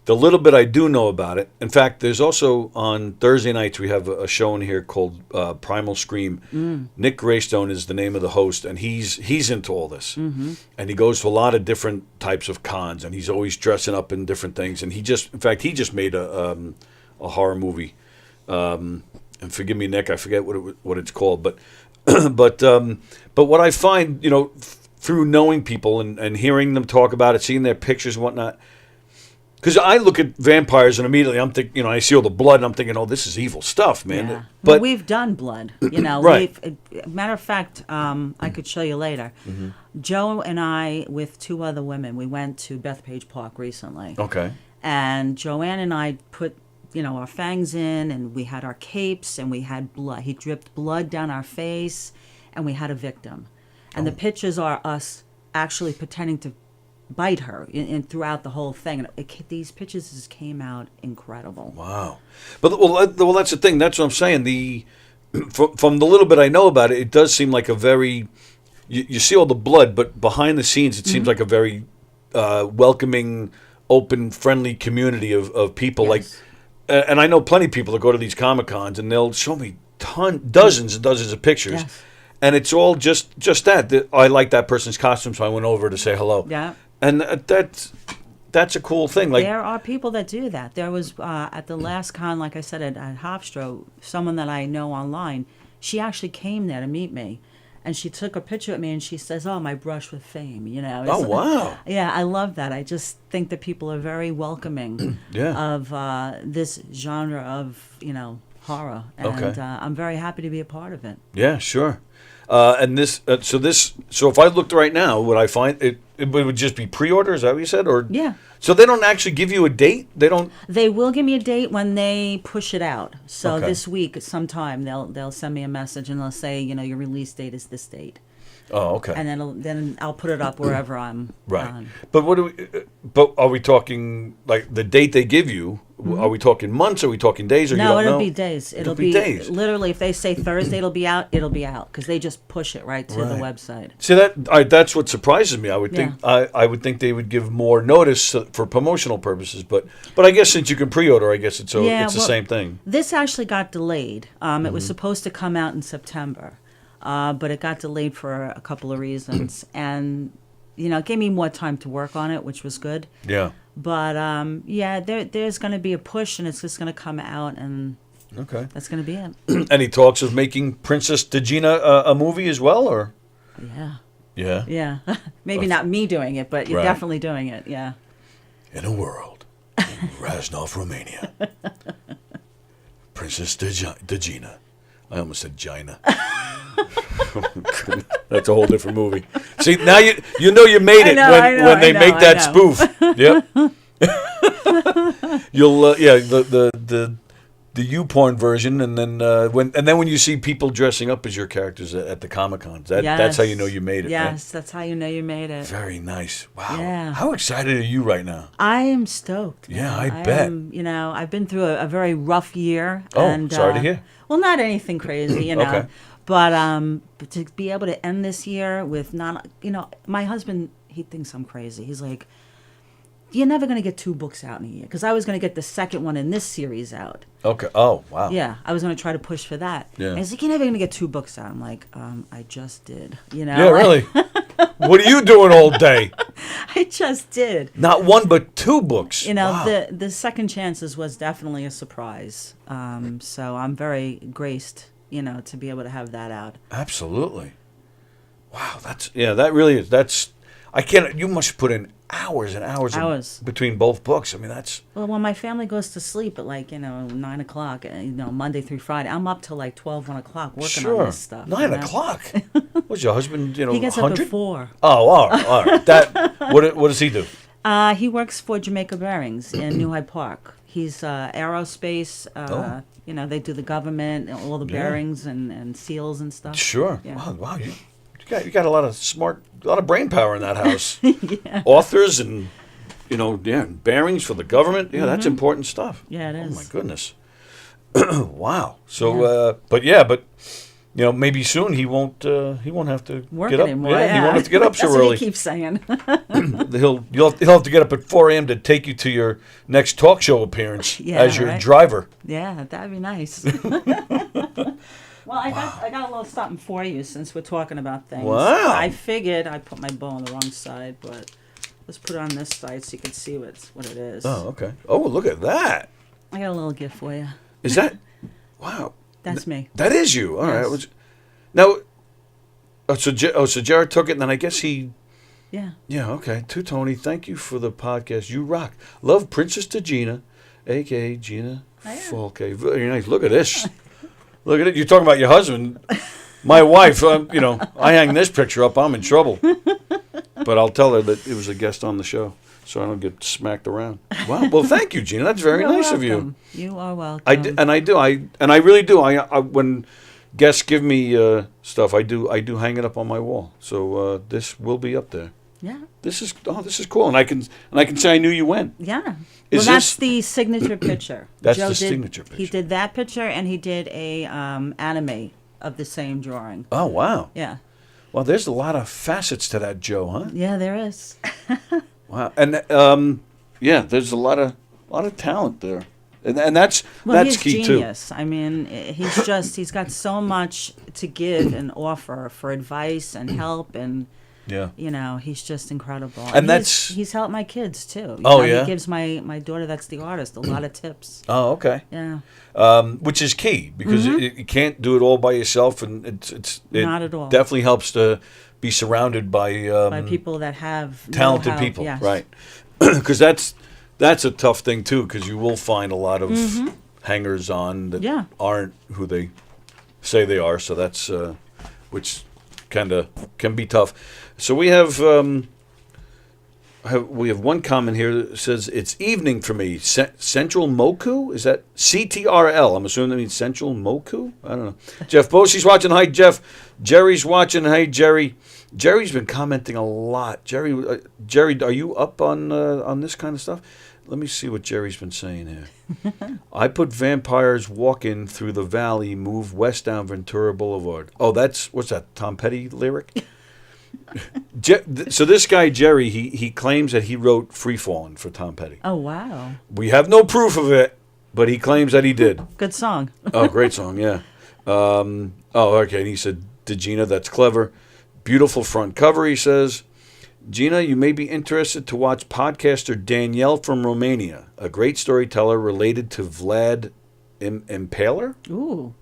the little bit I do know about it. In fact, there's also on Thursday nights, we have a show in here called Primal Scream. Nick Greystone is the name of the host, and he's into all this. And he goes to a lot of different types of cons, and he's always dressing up in different things. And he just made a horror movie. And forgive me, Nick, I forget what it's called, but but what I find, through knowing people and hearing them talk about it, seeing their pictures and whatnot. Because I look at vampires and immediately I'm thinking, I see all the blood and I'm thinking, oh, this is evil stuff, man. Yeah. But we've done blood, Right. Matter of fact, I could show you later. Joe and I, with two other women, we went to Bethpage Park recently. okay, And Joanne and I put, our fangs in, and we had our capes, and we had blood. He dripped blood down our face, and we had a victim. And the pictures are us actually pretending to bite her in throughout the whole thing. And these pictures just came out incredible. wow. But well, that's the thing. That's what I'm saying. From the little bit I know about it, it does seem like a very. You see all the blood, but behind the scenes, it seems like a very welcoming, open, friendly community of people. Yes. And I know plenty of people that go to these Comic Cons, and they'll show me dozens and dozens of pictures. Yes. And it's all just that. I like that person's costume, so I went over to say hello. Yeah. And that's a cool thing. Like, There are people that do that. There was, at the last con, like I said, at Hofstra, someone that I know online, she actually came there to meet me. And she took a picture of me and she says, "Oh, my brush with fame," oh, wow. Yeah, I love that. I just think that people are very welcoming Yeah. of this genre of, horror. And Okay. I'm very happy to be a part of it. Yeah, sure. And so if I looked right now, would I find it? It would just be pre-order. Is that what you said? Or Yeah. So they don't actually give you a date. They don't. They will give me a date when they push it out. So Okay. this week, sometime, they'll send me a message and they'll say, your release date is this date. Oh, okay. And then I'll put it up wherever I'm Right. on. But But are we talking like the date they give you? Are we talking months? Are we talking days? Or you Mm-hmm. No, don't it'll know? be days. It'll be days. Literally, if they say Thursday it'll be out because they just push it right to the Right. website. See that's what surprises me. I would think I would think they would give more notice for promotional purposes, but I guess since you can pre-order, I guess it's the same thing. This actually got delayed. It Mm-hmm. was supposed to come out in September, but it got delayed for a couple of reasons, and it gave me more time to work on it, which was good. Yeah. But there's going to be a push, and it's just going to come out, and Okay. that's going to be it. Any talks of making Princess Djina a movie as well, or? Yeah, Yeah. yeah. Maybe not me doing it, but you're Right. definitely doing it. Yeah. In a world in Rasnov, Romania, Princess Djina. I almost said Gina. That's a whole different movie. See, now you know you made it when they make that spoof. Yep. You'll the you porn version, and then when you see people dressing up as your characters at the Comic-Cons, that's how you know you made it. Yes, right? that's how you know you made it. Very nice. Wow. Yeah. How excited are you right now? I am stoked. Yeah, I bet. I've been through a very rough year. Oh, and, sorry to hear. Well, not anything crazy, Okay. But to be able to end this year with my husband, he thinks I'm crazy. He's like, you're never going to get 2 books out in a year. Because I was going to get the second one in this series out. Okay. Oh, wow. Yeah, I was going to try to push for that. Yeah. And he's like, you're never going to get 2 books out. I'm like, I just did. Yeah, really? What are you doing all day? I just did. Not 1, but 2 books. Wow. The Second Chances was definitely a surprise. So I'm very graced, to be able to have that out. Absolutely. Wow, that really is. You must put in hours and hours. Between both books. I mean, that's... Well, when my family goes to sleep at 9 o'clock, Monday through Friday, I'm up till 12, 1 o'clock working on this stuff. 9 o'clock? Was your husband, He gets 100? up at 4. Oh, all right. What does he do? He works for Jamaica Bearings in New Hyde Park. He's aerospace. They do the government, all the bearings and seals and stuff. Sure. Yeah. Wow. You got a lot of brain power in that house. Yeah. Authors and bearings for the government. Yeah, that's important stuff. Yeah, it is. Oh my goodness. Wow. So, but maybe soon he won't have to work get up. anymore. Yeah, he won't have to get up so That's early. What he keeps saying. He'll have to get up at 4 a.m. to take you to your next talk show appearance as your driver. Yeah, that'd be nice. Well, I got a little something for you since we're talking about things. Wow. I figured I put my bow on the wrong side, but let's put it on this side so you can see what it is. Oh, okay. Oh, look at that. I got a little gift for you. Is that? Wow. That's me. That is you. All right. Yes. Now, so Jared took it, and then I guess he... Yeah. Yeah, okay. To Tony, thank you for the podcast. You rock. Love, Princess Djina, a.k.a. Gina Falke. Very nice. Look at this. Look at it. You're talking about your husband. My wife, I hang this picture up, I'm in trouble. But I'll tell her that it was a guest on the show, so I don't get smacked around. Wow. Well, thank you, Gina. That's very nice welcome. of you. You are welcome. I really do. I when guests give me stuff, I do hang it up on my wall. So this will be up there. Yeah. This is cool, and I can say I knew you went. Yeah. Is that's the signature picture. That's Joe the signature picture. He did that picture, and he did a anime of the same drawing. Oh, wow. Yeah. Well, there's a lot of facets to that Joe, huh? Yeah, there is. Wow. And there's a lot of talent there. And that's he's key genius. I mean, he's got so much to give and offer for advice and help, and he's just incredible. And he's helped my kids too. He gives my daughter, that's the artist, a lot of tips. Oh, okay. Yeah. Which is key because you can't do it all by yourself, and it not at all. Definitely helps to be surrounded by people that have talented people, yes. Right? Because that's a tough thing too, because you will find a lot of hangers on that aren't who they say they are. So that's which kind of can be tough. So we have one comment here that says it's evening for me. Central Moku, is that CTRL? I'm assuming that means Central Moku. I don't know. Jeff Bosey's watching. Hi, Jeff. Jerry's watching. Hey, Jerry. Jerry's been commenting a lot. Jerry, are you up on this kind of stuff? Let me see what Jerry's been saying here. I put vampires walking through the valley, move west down Ventura Boulevard. Oh, what's that, Tom Petty lyric? So this guy, Jerry, he claims that he wrote Free Fallin' for Tom Petty. Oh, wow. We have no proof of it, but he claims that he did. Good song. Oh, great song, yeah. Okay, and he said, Djina, that's clever. Beautiful front cover, he says. Gina, you may be interested to watch podcaster Danielle from Romania, a great storyteller related to Vlad Impaler. Ooh.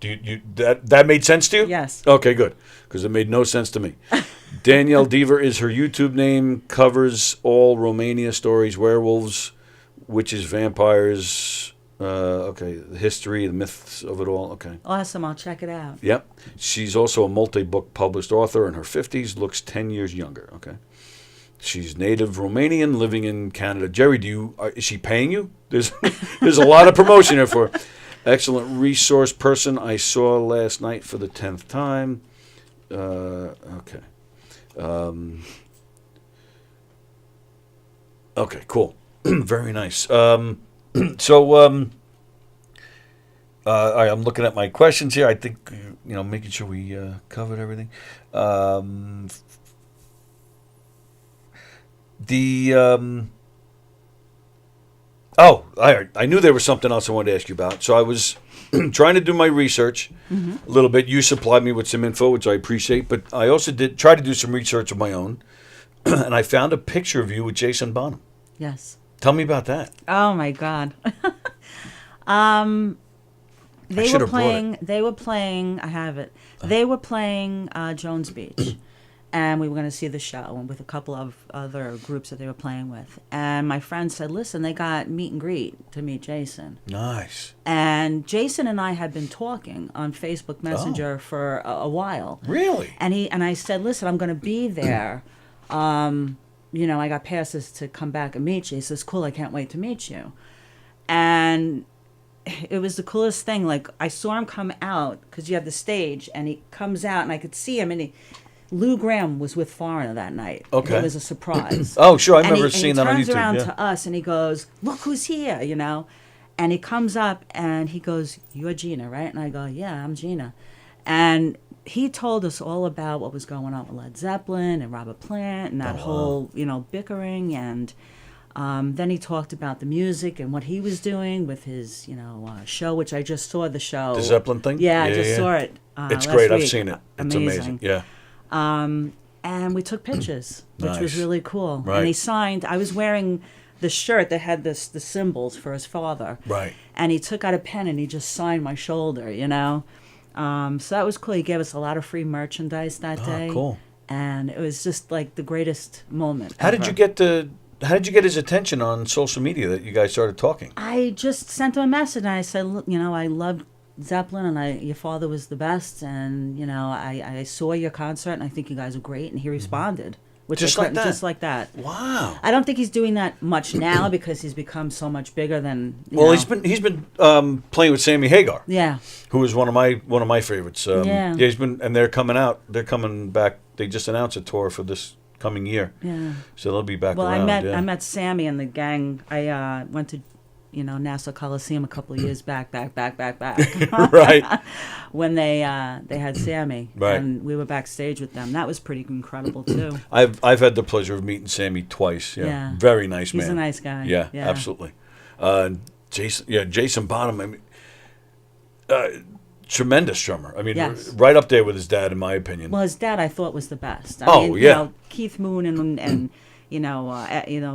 That made sense to you? Yes. Okay, good, because it made no sense to me. Danielle Deaver is her YouTube name, covers all Romania stories, werewolves, witches, vampires, the history, the myths of it all. Okay. Awesome, I'll check it out. Yep. She's also a multi-book published author in her 50s, looks 10 years younger. Okay. She's native Romanian, living in Canada. Jerry, is she paying you? There's a lot of promotion here for her. Excellent resource person I saw last night for the 10th time. Okay. Okay, cool. Very nice. I'm looking at my questions here. I think, making sure we covered everything. I knew there was something else I wanted to ask you about. So I was trying to do my research a little bit. You supplied me with some info, which I appreciate, but I also did try to do some research of my own, and I found a picture of you with Jason Bonham. Yes. Tell me about that. Oh my God. They were playing. I have it. They were playing Jones Beach, and we were going to see the show with a couple of other groups that they were playing with. And my friend said, "Listen, they got meet and greet to meet Jason." Nice. And Jason and I had been talking on Facebook Messenger for a while. Really? And I said, "Listen, I'm going to be there. I got passes to come back and meet you." He says, "Cool, I can't wait to meet you." And it was the coolest thing. Like, I saw him come out, because you have the stage, and he comes out, and I could see him, and Lou Graham was with Foreigner that night. Okay. It was a surprise. Oh, sure. I remember seeing that on YouTube. And he turns around to us, and he goes, "Look who's here," And he comes up, and he goes, "You're Gina, right?" And I go, "Yeah, I'm Gina." And he told us all about what was going on with Led Zeppelin and Robert Plant and that whole, bickering. And then he talked about the music and what he was doing with his, show, which I just saw the show. The Zeppelin thing? Yeah, I just saw it. It's last great. week. I've seen it. It's amazing. Yeah. And we took pictures, which was Nice. really cool. Right. And he signed. I was wearing the shirt that had the symbols for his father. Right. And he took out a pen and he just signed my shoulder, So that was cool. He gave us a lot of free merchandise that day. Cool. And it was just like the greatest moment. How did you get his attention on social media that you guys started talking? I just sent him a message and I said, "Look, I loved Zeppelin and your father was the best, and I saw your concert and I think you guys are great." And he responded. Which Just like that? Just like that. Wow. I don't think he's doing that much now because he's become so much bigger than. He's been playing with Sammy Hagar. Yeah. Who is one of my favorites. Yeah. He's been, and they're coming back. They just announced a tour for this coming year. Yeah. So they'll be back Well, around. I met Sammy and the gang. I went to, Nassau Coliseum a couple of years back. Right. When they had Sammy. Right. And we were backstage with them. That was pretty incredible too. I've had the pleasure of meeting Sammy twice. Yeah. Yeah. Very nice man. He's a nice guy. Yeah. Yeah. Absolutely. Jason Bonham. I mean, tremendous drummer. I mean, Yes. right up there with his dad, in my opinion. Well, his dad I thought was the best. Keith Moon and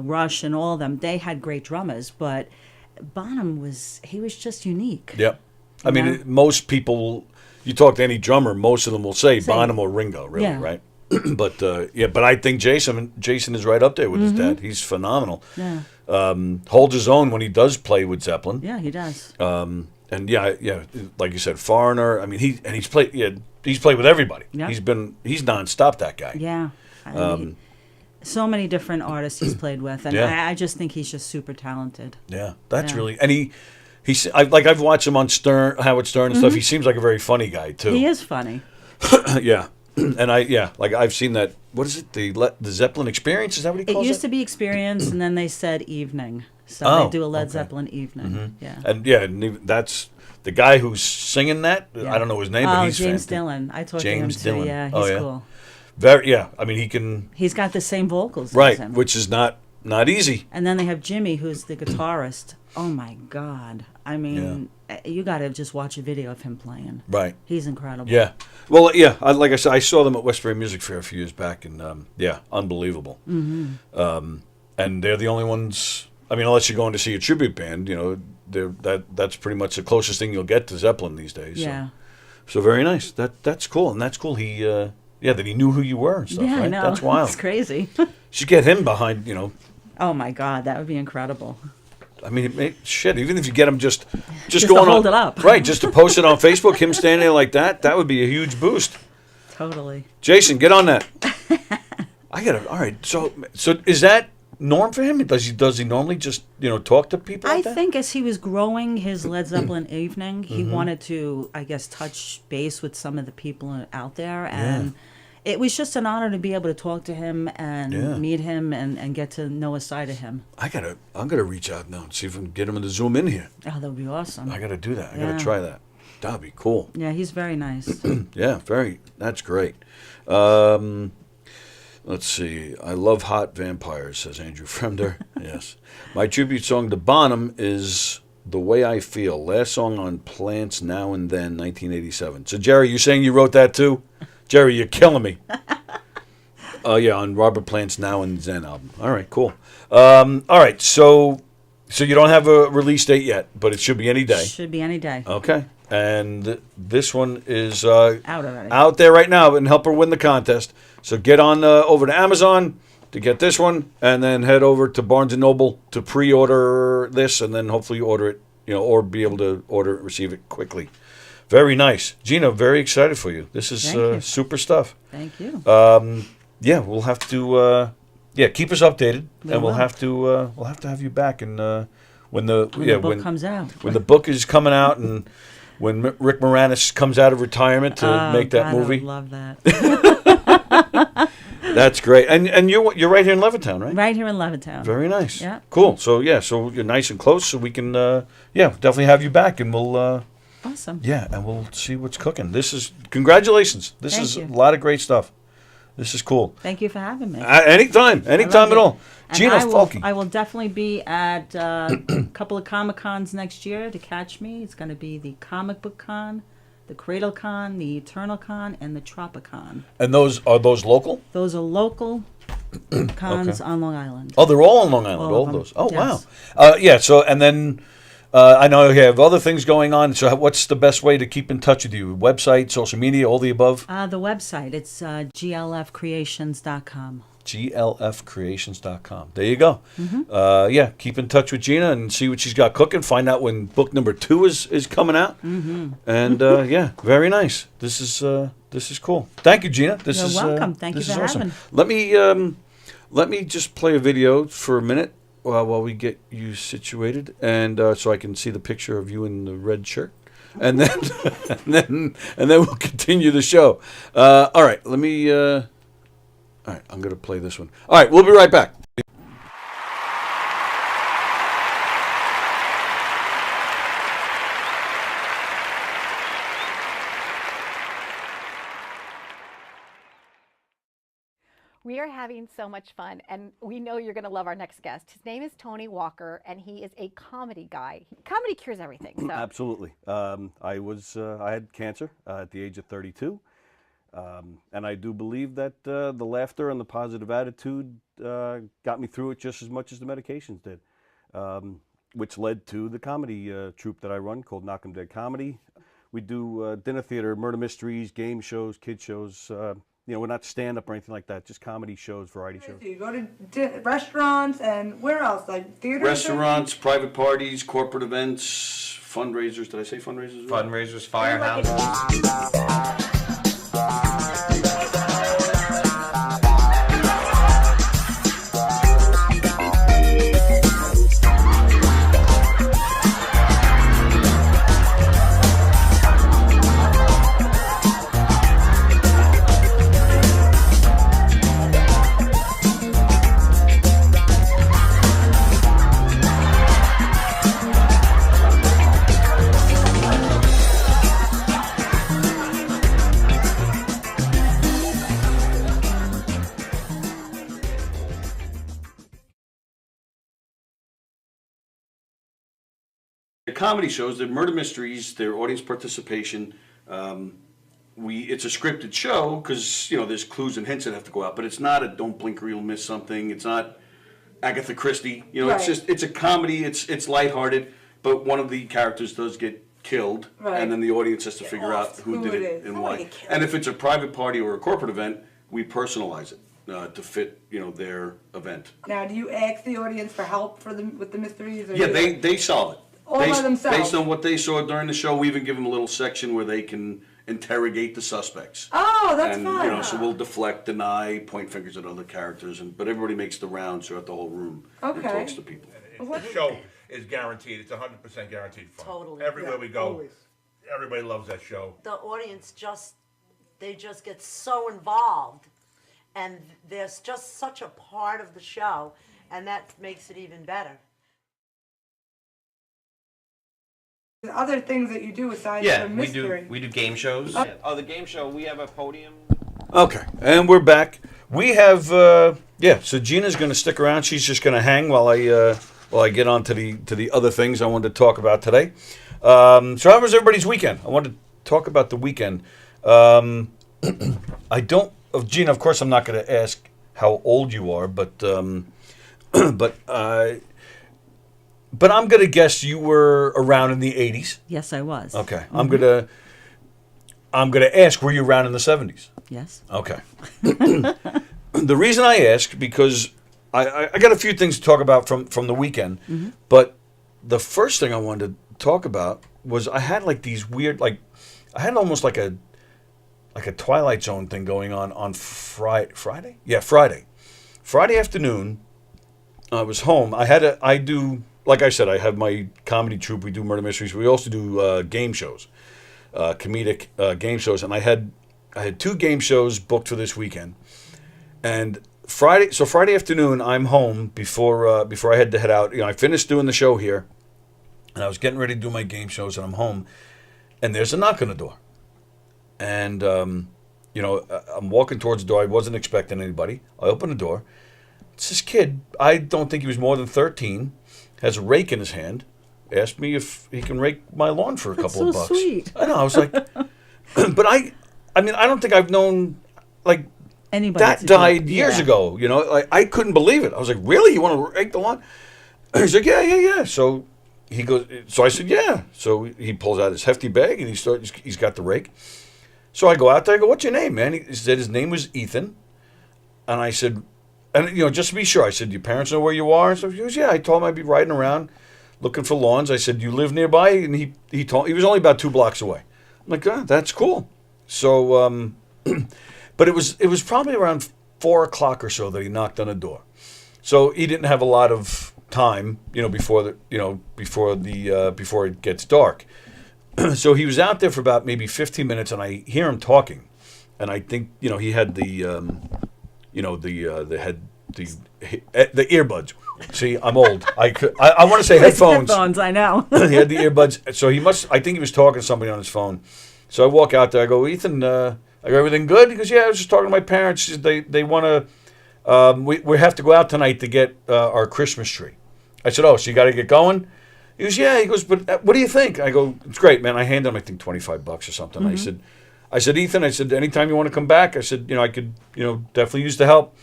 Rush and all of them. They had great drummers, but Bonham was just unique. Yep. I mean, most people, you talk to any drummer, most of them will say Bonham or Ringo, really, Yeah. right? But I think Jason is right up there with his dad. He's phenomenal. Yeah. Holds his own when he does play with Zeppelin. Yeah, he does. And like you said, Foreigner. I mean, he's played with everybody. Yeah. He's nonstop, that guy. Yeah. So many different artists he's played with, and Yeah. I just think he's just super talented. Yeah, that's Yeah. really, and I've watched him on Howard Stern and stuff. He seems like a very funny guy too. He is funny. Yeah, and I've seen that. What is it? The Zeppelin Experience? Is that what he It calls used it? to be Experience, and then they said Evening. So they do a Led Zeppelin Evening. Yeah. And that's the guy who's singing that. Yeah. I don't know his name, but he's James fantastic. Dillon. I talked James to him too. Dillon. Yeah, Oh, he's yeah. cool. Very, yeah. I mean, he can. He's got the same vocals Right, as him. which is not easy. And then they have Jimmy, who's the guitarist. Oh my God! I mean, you got to just watch a video of him playing. Right. He's incredible. Yeah. Well, yeah. Like I said, I saw them at Westbury Music Fair a few years back, and unbelievable. Mm-hmm. And they're the only ones. I mean, unless you're going to see a tribute band, that's pretty much the closest thing you'll get to Zeppelin these days. Yeah. So very nice. That's cool, and that's cool. He that he knew who you were and stuff. Yeah, right? I know. That's wild. It's crazy. Should get him behind. Oh my God, that would be incredible. I mean, shit. Even if you get him just to going hold on, it up. right? Just to post it on Facebook, him standing there like that would be a huge boost. Totally. Jason, get on that. All right. So is that norm for him? Does he normally just talk to people? I like that? think as he was growing his Led Zeppelin evening, he wanted to, I guess, touch base with some of the people out there, and it was just an honor to be able to talk to him and meet him and get to know a side of him. I'm gonna reach out now and see if we can get him to Zoom in here. Oh, that would be awesome. I gotta do that. I Yeah. gotta try that. That'd be cool. Yeah, he's very nice. Yeah, that's great. Let's see. I love hot vampires, says Andrew Fremder. Yes. My tribute song to Bonham is The Way I Feel, last song on Plants Now and Then, 1987. So, Jerry, you saying you wrote that too? Jerry, you're killing me. Yeah, on Robert Plant's Now and Then album. All right, cool. All right, so you don't have a release date yet, but it should be any day. Should be any day. Okay. And this one is Out already. out there right now, and help her win the contest. So get on over to Amazon to get this one, and then head over to Barnes & Noble to pre-order this, and then hopefully order it, or be able to order it, receive it quickly. Very nice. Gina, very excited for you. This is Thank you. super stuff. Thank you. Yeah, we'll have to keep us updated, and we'll will. have to have you back, and when the book comes out. when the book is coming out, and when Rick Moranis comes out of retirement to make that God, movie. I would love that. That's great. And you're right here in Levittown, right? Right here in Levittown. Very nice. Yeah. Cool. So you're nice and close, so we can definitely have you back, and we'll Awesome. and we'll see what's cooking. Congratulations. This Thank is you. a lot of great stuff. This is cool. Thank you for having me. Anytime at all. And Gina Falke. I will definitely be at a couple of Comic Cons next year to catch me. It's going to be the Comic Book Con, the Cradle Con, the Eternal Con, and the Tropicon. And those local? Those are local cons on Long Island. Oh, they're all on Long Island. All All of them, those. Oh, yes. wow. So and then I know you have other things going on. So what's the best way to keep in touch with you? Website, social media, all the above? The website, it's glfcreations.com. glfcreations.com. There you go. Keep in touch with Gina and see what she's got cooking. Find out when book number 2 is coming out. And very nice. This is cool. Thank you, Gina. You're welcome. Thank you for having. Let me just play a video for a minute while we get you situated, and so I can see the picture of you in the red shirt. And then and then we'll continue the show. All right, let me. All right, I'm going to play this one. All right, we'll be right back. We are having so much fun, and we know you're going to love our next guest. His name is Tony Walker, and he is a comedy guy. Comedy cures everything. So. Absolutely. I had cancer at the age of 32. And I do believe that the laughter and the positive attitude got me through it just as much as the medications did, which led to the comedy troupe that I run called Knockem Dead Comedy. We do dinner theater, murder mysteries, game shows, kid shows. We're not stand-up or anything like that, just comedy shows, variety shows. You go to restaurants and where else? Like theaters? Restaurants, private parties, corporate events, fundraisers. Did I say fundraisers? Fundraisers, firehouse. Comedy shows, they're murder mysteries, they're audience participation. It's a scripted show because there's clues and hints that have to go out, but it's not a don't blink or you'll miss something. It's not Agatha Christie. Right. It's a comedy. It's lighthearted, but one of the characters does get killed, Right. and then the audience has to figure out who did it it is. and I why. wanna get killed. And if it's a private party or a corporate event, we personalize it to fit their event. Now, do you ask the audience for help with the mysteries? Or Yeah, you- they solve it. All by themselves. Based on what they saw during the show, we even give them a little section where they can interrogate the suspects. Oh, that's And, fun. you know, so we'll deflect, deny, point fingers at other characters, but everybody makes the rounds throughout the whole room and Okay. talks to people. The show is guaranteed. It's 100% guaranteed fun. Totally. Everywhere we go, Always. everybody loves that show. The audience they just get so involved, and there's just such a part of the show, and that makes it even better. The other things that you do aside Yeah, from we do mystery. game shows. Oh, the game show, we have a podium. Okay, and we're back. We have so Gina's going to stick around. She's just going to hang while I get on to the other things I wanted to talk about today. So how was everybody's weekend? I wanted to talk about the weekend. I don't, Gina, of course I'm not going to ask how old you are, but I'm going to guess you were around in the 80s. Yes, I was. Okay. I'm going to ask, were you around in the 70s? Yes. Okay. The reason I ask, because I got a few things to talk about from the weekend, but the first thing I wanted to talk about was I had like these weird, I had almost like a Twilight Zone thing going on Friday? Yeah, Friday. Friday afternoon, I was home. I do, like I said, I have my comedy troupe. We do murder mysteries. We also do game shows, comedic game shows, and I had 2 game shows booked for this weekend. And Friday afternoon, I'm home before I had to head out. You know, I finished doing the show here, and I was getting ready to do my game shows, and I'm home, and there's a knock on the door. And you know, I'm walking towards the door. I wasn't expecting anybody. I open the door. It's this kid. I don't think he was more than 13. Has a rake in his hand. Asked me if he can rake my lawn for a couple of bucks. Sweet. I know. I was like, but I mean, I don't think I've known like Anybody that to do died it. years Yeah. ago. You know, like I couldn't believe it. I was like, really? You want to rake the lawn? He's like, yeah. So he goes. So I said, yeah. So he pulls out his hefty bag and he's got the rake. So I go out there. I go, what's your name, man? He said his name was Ethan. And I said, and you know, just to be sure, I said, your parents know where you are? And so he goes, yeah. I told him I'd be riding around looking for lawns. I said, you live nearby? And he told, he was only about 2 blocks away. I'm like, oh, that's cool. So, but it was probably around 4 o'clock or so that he knocked on the door. So he didn't have a lot of time, you know, before it gets dark. So he was out there for about maybe 15 minutes, and I hear him talking, and I think, you know, he had the earbuds. See, I'm old. I want to say headphones. Headphones, I know. He had the earbuds, so I think he was talking to somebody on his phone. So I walk out there. I go, Ethan, I go, everything good? He goes, yeah, I was just talking to my parents. They want to, we have to go out tonight to get our Christmas tree. I said, oh, so you got to get going? He goes, yeah. He goes, but what do you think? I go, it's great, man. I handed him, I think, $25 or something. Mm-hmm. I said, Ethan, anytime you want to come back, I said, you know, I could, you know, definitely use the help.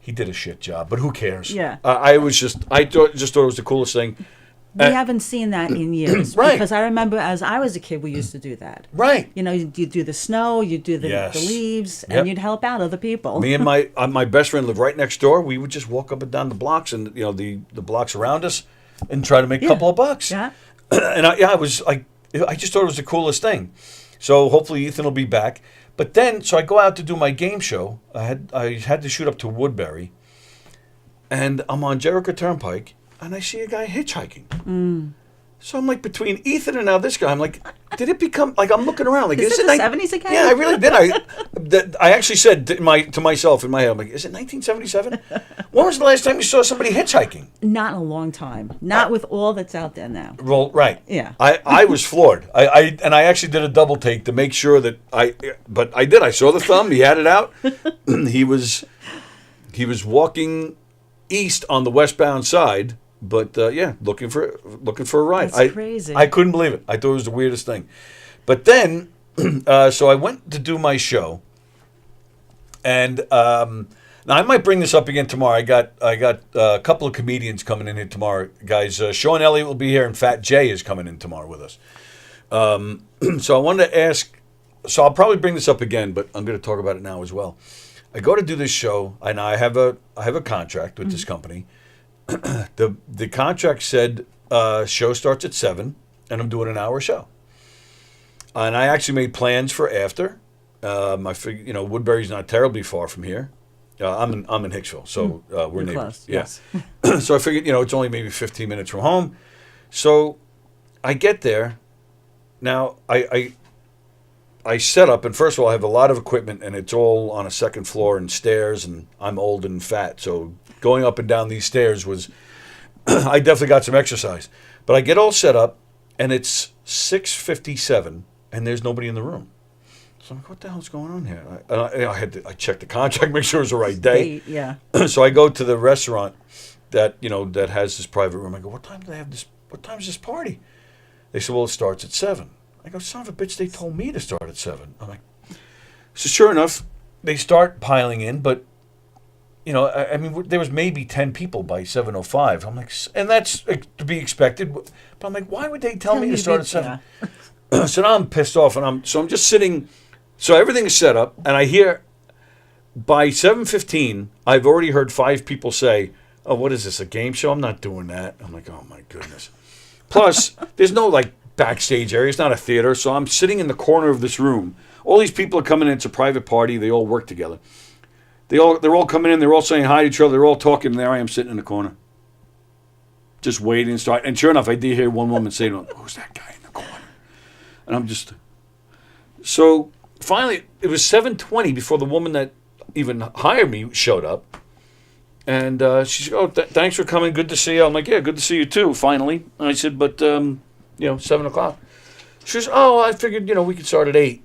He did a shit job, but who cares? Yeah. I thought it was the coolest thing. We haven't seen that in years. Right. Because I remember as I was a kid, we used to do that. Right. You know, you do the snow, you do the leaves, Yep. and you'd help out other people. Me and my best friend lived right next door. We would just walk up and down the blocks, and you know the blocks around us, and try to make a couple of bucks. Yeah. And I was like, I just thought it was the coolest thing. So hopefully Ethan will be back. But then, so I go out to do my game show. I had to shoot up to Woodbury, and I'm on Jericho Turnpike, and I see a guy hitchhiking. So I'm like, between Ethan and now this guy, I'm like, did it become, like, I'm looking around, like, Is it the 70s again? Yeah, I really did. I actually said to myself in my head, I'm like, is it 1977? When was the last time you saw somebody hitchhiking? Not in a long time. Not with all that's out there now. Well, right. Yeah. I was floored. I actually did a double take to make sure that but I did. I saw the thumb. He had it out. He was walking east on the westbound side. But looking for a ride. That's crazy. I couldn't believe it. I thought it was the weirdest thing. But then, so I went to do my show, and now I might bring this up again tomorrow. I got a couple of comedians coming in here tomorrow, guys. Sean Elliott will be here, and Fat Jay is coming in tomorrow with us. So I wanted to ask. So I'll probably bring this up again, but I'm going to talk about it now as well. I go to do this show, and I have a contract with this company. The contract said show starts at 7, and I'm doing an hour show. And I actually made plans for after. I figured, Woodbury's not terribly far from here. I'm in Hicksville, so we're neighbors. Close, Yeah. yes. So I figured, it's only maybe 15 minutes from home. So I get there. Now I set up, and first of all, I have a lot of equipment, and it's all on a second floor and stairs, and I'm old and fat, so going up and down these stairs was, I definitely got some exercise. But I get all set up, and it's 6:57, and there's nobody in the room. So I'm like, what the hell's going on here? I checked the contract, make sure it was the right day. Yeah. So I go to the restaurant that has this private room. I go, what time do they have this? What time is this party? They said, well, it starts at 7. I go, son of a bitch, they told me to start at 7. I'm like, so sure enough, they start piling in, but I mean, there was maybe 10 people by 7:05. I'm like, and that's to be expected. But I'm like, why would they tell me to start at 7? Yeah. So now I'm pissed off, and I'm just sitting. So everything is set up, and I hear by 7:15, I've already heard 5 people say, "Oh, what is this? A game show? I'm not doing that." I'm like, oh my goodness. Plus, there's no backstage area. It's not a theater, so I'm sitting in the corner of this room. All these people are coming in. It's a private party. They all work together. They're all coming in. They're all saying hi to each other. They're all talking. And there I am sitting in the corner, just waiting to start. And sure enough, I did hear one woman say to him, "Who's that guy in the corner?" And I'm just so finally it was 7:20 before the woman that even hired me showed up. And she said, "Oh, thanks for coming. Good to see you." I'm like, "Yeah, good to see you too." Finally, and I said, "But 7:00." She says, "Oh, I figured we could start at 8."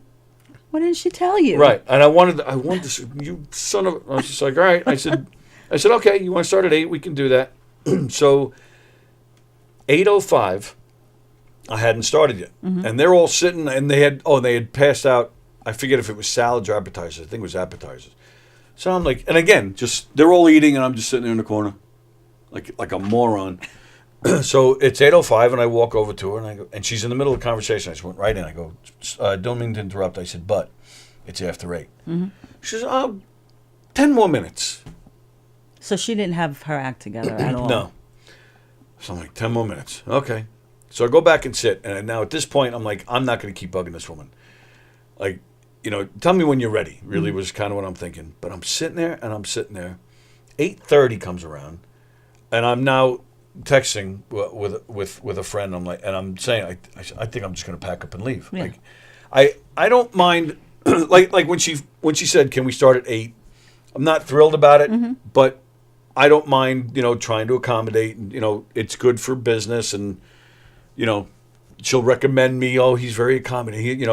What didn't she tell you? Right, and I wanted to. You son of. I was just like, "All right." I said, "Okay, you want to start at 8? We can do that." So 8:05, I hadn't started yet, and they're all sitting, and they had passed out. I forget if it was salads or appetizers. I think it was appetizers. So I'm like, and again, they're all eating, and I'm just sitting there in the corner, like a moron. So it's 8:05, and I walk over to her, and I go, and she's in the middle of the conversation. I just went right in. I go, "Don't mean to interrupt." I said, "But it's after 8." She says, 10 more minutes." So she didn't have her act together at all. No. So I'm like, 10 more minutes. Okay. So I go back and sit, and now at this point, I'm like, I'm not going to keep bugging this woman. Tell me when you're ready, really was kind of what I'm thinking. But I'm sitting there, and I'm sitting there. 8:30 comes around, and I'm now texting with a friend. I'm like, and I'm saying, I think I'm just going to pack up and leave. Yeah. I don't mind, like when she said, "Can we start at 8?" I'm not thrilled about it, but I don't mind, trying to accommodate. And, it's good for business, and she'll recommend me. Oh, he's very accommodating.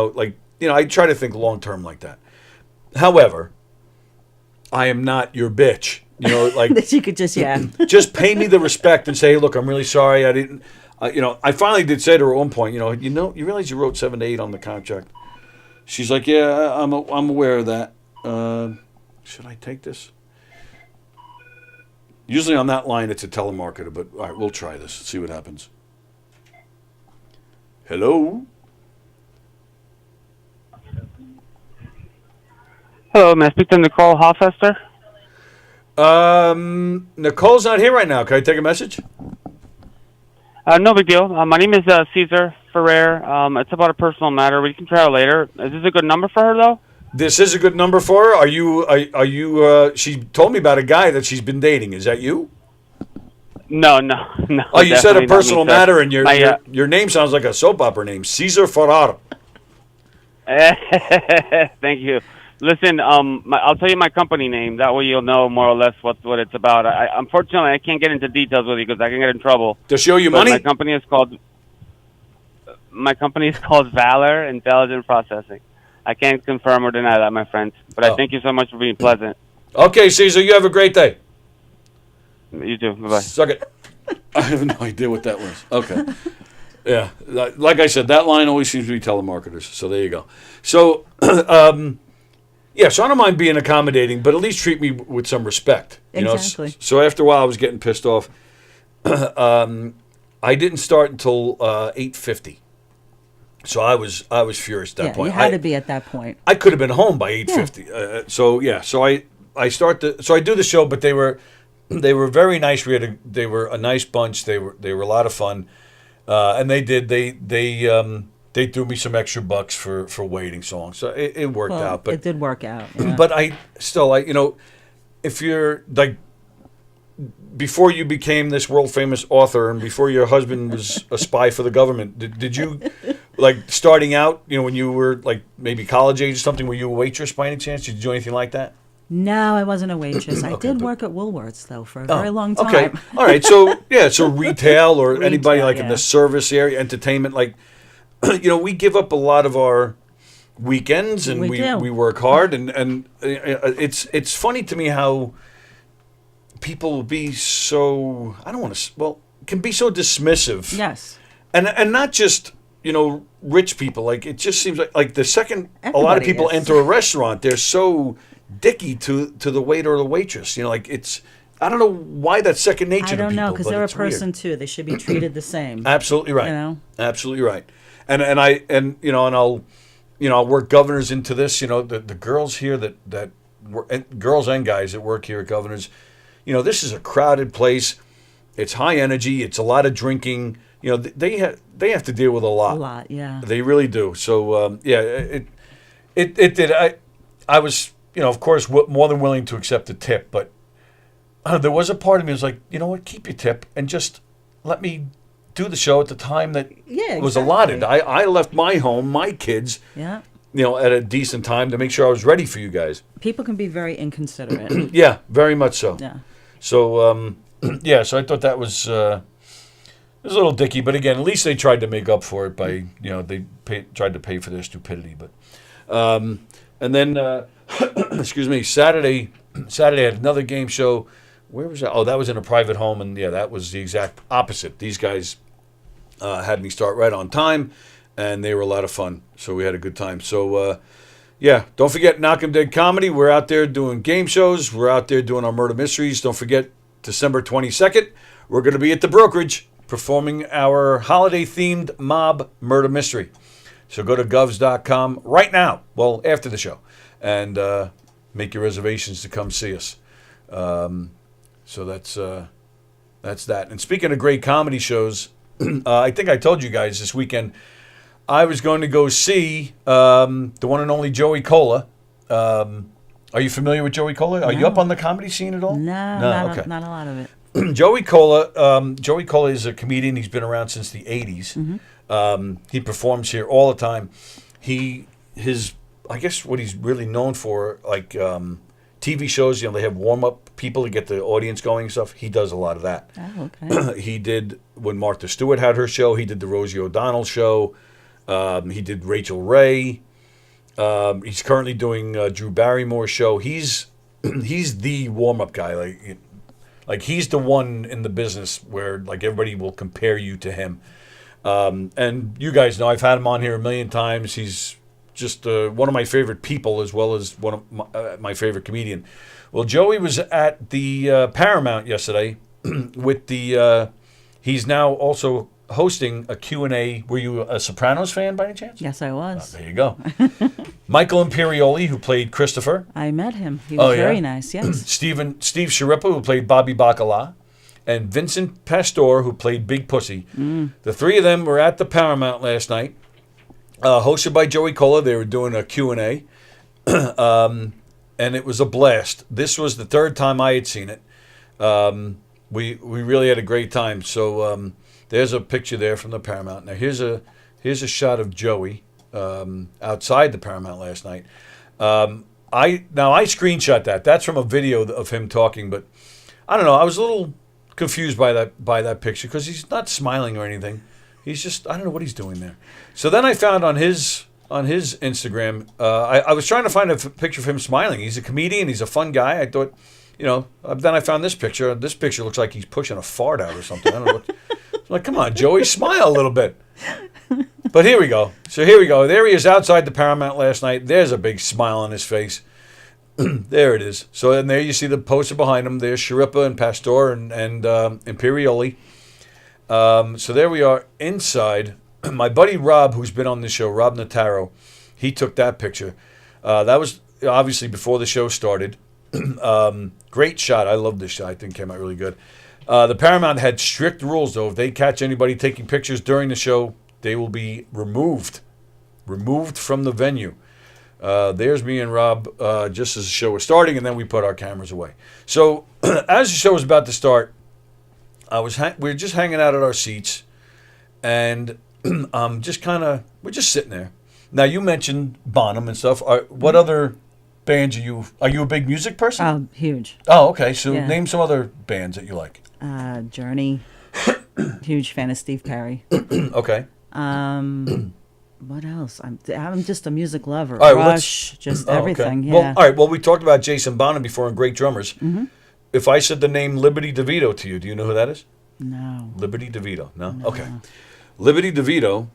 I try to think long term like that. However, I am not your bitch. That you could just just pay me the respect and say, "Hey, look, I'm really sorry. I didn't." I finally did say to her at one point, you realize you wrote 7 to 8 on the contract. She's like, "Yeah, I'm aware of that. Should I take this?" Usually on that line, it's a telemarketer, but all right, we'll try this. See what happens. Hello. Hello, may I speak to Nicole Hoffester? Nicole's not here right now. Can I take a message? No big deal. My name is Cesar Ferrer. It's about a personal matter. We can try it later. Is this a good number for her, though? This is a good number for her. Are you? She told me about a guy that she's been dating. Is that you? No. Oh, you said a personal matter, and your name sounds like a soap opera name, Cesar Ferrer. Thank you. Listen, I'll tell you my company name. That way you'll know more or less what it's about. Unfortunately, I can't get into details with you because I can get in trouble. Does she owe you money? My company is called Valor Intelligent Processing. I can't confirm or deny that, my friend. But I thank you so much for being pleasant. Okay, Cesar, you have a great day. You too. Bye-bye. Suck it. I have no idea what that was. Okay. Yeah. Like I said, that line always seems to be telemarketers. So there you go. So, yeah, so I don't mind being accommodating, but at least treat me with some respect. Exactly. So after a while, I was getting pissed off. I didn't start until 8:50. So I was furious at that point. You had to be at that point. I could have been home by 8:50. So I do the show, but they were very nice. They were a nice bunch. They were a lot of fun, and they they threw me some extra bucks for waiting so long. So it worked out. But it did work out. Yeah. But I still, if you're like, before you became this world famous author and before your husband was a spy for the government, did you, like, starting out, when you were like maybe college age or something, were you a waitress by any chance? Did you do anything like that? No, I wasn't a waitress. I did work at Woolworths, though, for a very long time. Okay. All right. So, so retail or anybody like in the service area, entertainment, like, we give up a lot of our weekends and we work hard. And it's funny to me how people will be so, can be so dismissive. Yes. And not just, rich people. Like, it just seems like the second Everybody a lot of people is. enter a restaurant, they're so dicky to the waiter or the waitress. I don't know why that's second nature to people. I don't know, because but they're a it's weird. person too. They should be treated the same. Absolutely right. Absolutely right. And I'll work governors into this. The girls here that girls and guys that work here at Governors. This is a crowded place. It's high energy. It's a lot of drinking. They have to deal with a lot. A lot, yeah. They really do. So it did. I was of course more than willing to accept a tip, but there was a part of me that was like, you know what, keep your tip and just let me do the show at the time that was allotted. I left my home, my kids, at a decent time to make sure I was ready for you guys. People can be very inconsiderate. Yeah, very much so. Yeah. So, so I thought that was it was a little dicky, but again, at least they tried to make up for it by, they tried to pay for their stupidity. But, and then, excuse me, Saturday I had another game show. Where was that? Oh, that was in a private home, and that was the exact opposite. These guys had me start right on time, and they were a lot of fun. So we had a good time. So, don't forget Knockem Dead Comedy. We're out there doing game shows. We're out there doing our murder mysteries. Don't forget December 22nd, we're going to be at the Brokerage performing our holiday-themed mob murder mystery. So go to govs.com right now, well, after the show, and make your reservations to come see us. So that's that. And speaking of great comedy shows, I think I told you guys this weekend, I was going to go see the one and only Joey Cola. Are you familiar with Joey Cola? Are you up on the comedy scene at all? No, not a lot of it. Joey Cola is a comedian. He's been around since the 80s. Mm-hmm. He performs here all the time. I guess what he's really known for, like TV shows, they have warm-up people to get the audience going and stuff. He does a lot of that. Oh, okay. He did, when Martha Stewart had her show, he did the Rosie O'Donnell show. He did Rachel Ray. He's currently doing Drew Barrymore's show. He's the warm-up guy. Like he's the one in the business where like everybody will compare you to him. And you guys know I've had him on here a million times. He's just one of my favorite people as well as one of my favorite comedian. Well, Joey was at the Paramount yesterday with the. He's now also hosting a Q&A. Were you a Sopranos fan by any chance? Yes, I was. There you go. Michael Imperioli, who played Christopher. I met him. He was very nice, yes. Steve Sharippa, who played Bobby Bacala. And Vincent Pastore, who played Big Pussy. Mm. The three of them were at the Paramount last night, hosted by Joey Cola. They were doing a Q&A, and it was a blast. This was the third time I had seen it. We really had a great time. So there's a picture there from the Paramount. Now here's a shot of Joey outside the Paramount last night. I screenshot that. That's from a video of him talking, but I don't know. I was a little confused by that picture because he's not smiling or anything. He's just, I don't know what he's doing there. So then I found on his Instagram, I was trying to find a picture of him smiling. He's a comedian. He's a fun guy. I thought, then I found this picture. This picture looks like he's pushing a fart out or something. I don't know what. I'm like, come on, Joey, smile a little bit. But here we go. So here we go. There he is outside the Paramount last night. There's a big smile on his face. There it is. So then there you see the poster behind him. There's Sharippa and Pastore and Imperioli. So there we are inside. My buddy Rob, who's been on the show, Rob Notaro, he took that picture. That was obviously before the show started. Great shot. I love this shot. I think it came out really good. The Paramount had strict rules, though. If they catch anybody taking pictures during the show, they will be removed from the venue. There's me and Rob just as the show was starting, and then we put our cameras away. So as the show was about to start, we were just hanging out at our seats, and we're just sitting there. Now, you mentioned Bonham and stuff. What other bands are you a big music person? Huge. Oh, okay. So Yeah. name some other bands that you like. Journey. Huge fan of Steve Perry. Okay. What else? I'm just a music lover. All right, well, Rush, just everything. Okay. Yeah. Well, all right. Well, we talked about Jason Bonham before and great drummers. Mm-hmm. If I said the name Liberty DeVito to you, do you know who that is? No. Liberty DeVito. No? Okay. Liberty DeVito,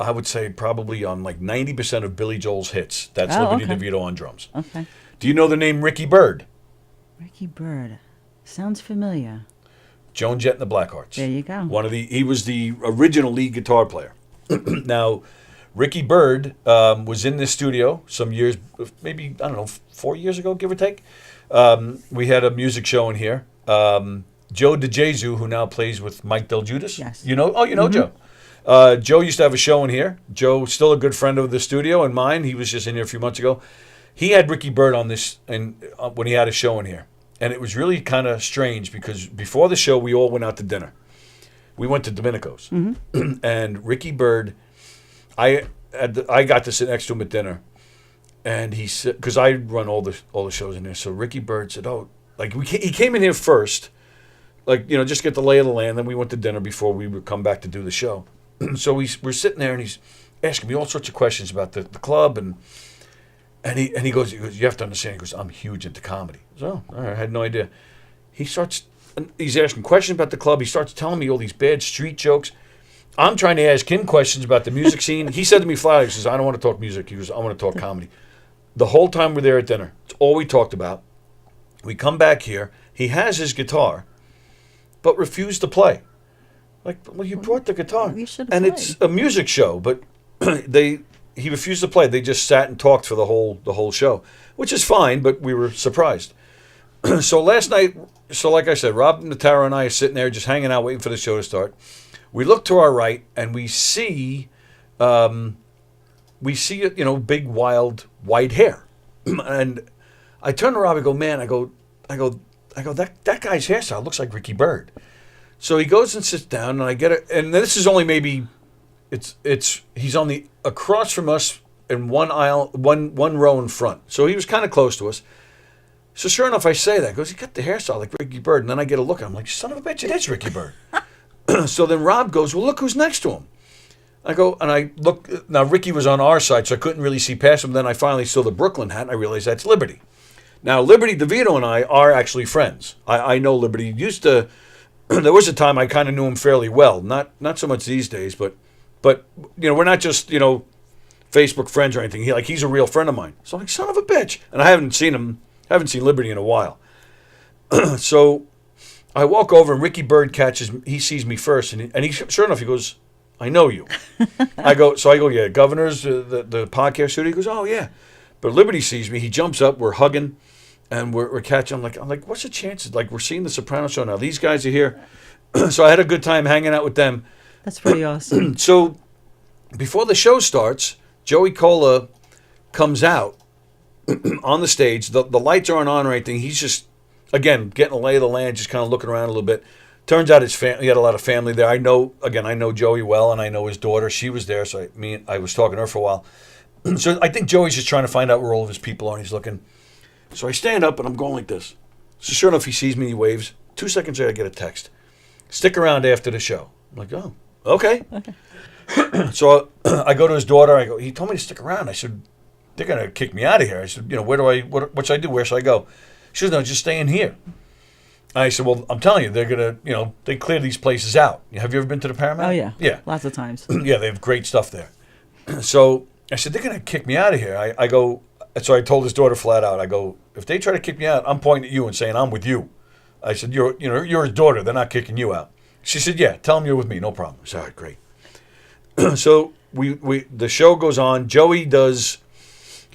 I would say probably on like 90% of Billy Joel's hits. That's Liberty DeVito on drums. Okay. Do you know the name Ricky Byrd? Ricky Byrd. Sounds familiar. Joan Jett and the Blackhearts. There you go. He was the original lead guitar player. Now, Ricky Byrd was in this studio some years, maybe, 4 years ago, give or take. We had a music show in here. Joe DeJesu, who now plays with Mike Del Judas. Yes. You know Joe. Joe used to have a show in here. Joe, still a good friend of the studio and mine. He was just in here a few months ago. He had Ricky Byrd on this when he had a show in here. And it was really kind of strange because before the show, we all went out to dinner. We went to Domenico's. Mm-hmm. And Ricky Byrd, I got to sit next to him at dinner. And he said, because I run all the shows in there. So Ricky Byrd said, he came in here first, just get the lay of the land. Then we went to dinner before we would come back to do the show. So we're sitting there and he's asking me all sorts of questions about the club and he goes, you have to understand. He goes, I'm huge into comedy. So, all right, I had no idea. He's asking questions about the club. He starts telling me all these bad street jokes. I'm trying to ask him questions about the music scene. He said to me flat, he says, I don't want to talk music. He goes, I want to talk comedy. The whole time we're there at dinner, it's all we talked about. We come back here. He has his guitar, but refused to play. Well, you brought the guitar. And it's a music show, but he refused to play. They just sat and talked for the whole show, which is fine, but we were surprised. So last night, like I said, Rob Nataro and I are sitting there just hanging out, waiting for the show to start. We look to our right, and we see big, wild, white hair. And I turn to Rob and go, man, I go, that guy's hairstyle looks like Ricky Byrd. So he goes and sits down, and I get it. And this is only maybe, he's on the across from us in one aisle, one row in front. So he was kind of close to us. So sure enough, I say that. He goes, he got the hairstyle like Ricky Byrd. And then I get a look at him, like, son of a bitch, it is Ricky Byrd. So then Rob goes, well, look who's next to him. I go, and I look. Now, Ricky was on our side, so I couldn't really see past him. Then I finally saw the Brooklyn hat, and I realized that's Liberty. Now, Liberty DeVito and I are actually friends. I know Liberty. There was a time I kind of knew him fairly well. Not so much these days, but we're not just, Facebook friends or anything. He's a real friend of mine. So I'm like, son of a bitch. And I haven't seen Liberty in a while. So I walk over, and Ricky Byrd he sees me first, and he sure enough, he goes, I know you. I go, yeah, Governor's, the podcast studio. He goes, oh, yeah. But Liberty sees me. He jumps up. We're hugging, and we're catching. I'm like, what's the chances? We're seeing the Sopranos show now. These guys are here. So I had a good time hanging out with them. That's pretty awesome. So before the show starts, Joey Cola comes out on the stage. The lights aren't on or anything. He's just, again, getting a lay of the land, just kind of looking around a little bit. Turns out he had a lot of family there. I know Joey well, and I know his daughter. She was there, so I was talking to her for a while. So I think Joey's just trying to find out where all of his people are, and he's looking. So I stand up, and I'm going like this. So sure enough, he sees me, he waves. 2 seconds later, I get a text. Stick around after the show. I'm like, oh, okay. So I go to his daughter. He told me to stick around. I said, they're going to kick me out of here. I said, what should I do? Where should I go? She said, no, just stay in here. I said, well, I'm telling you, they're going to, they clear these places out. Have you ever been to the Paramount? Oh, yeah. Yeah. Lots of times. Yeah, they have great stuff there. So I said, they're going to kick me out of here. I go, so I told his daughter flat out, I go, if they try to kick me out, I'm pointing at you and saying, I'm with you. I said, you're his daughter. They're not kicking you out. She said, yeah, tell them you're with me. No problem. I said, all right, great. So the show goes on. Joey does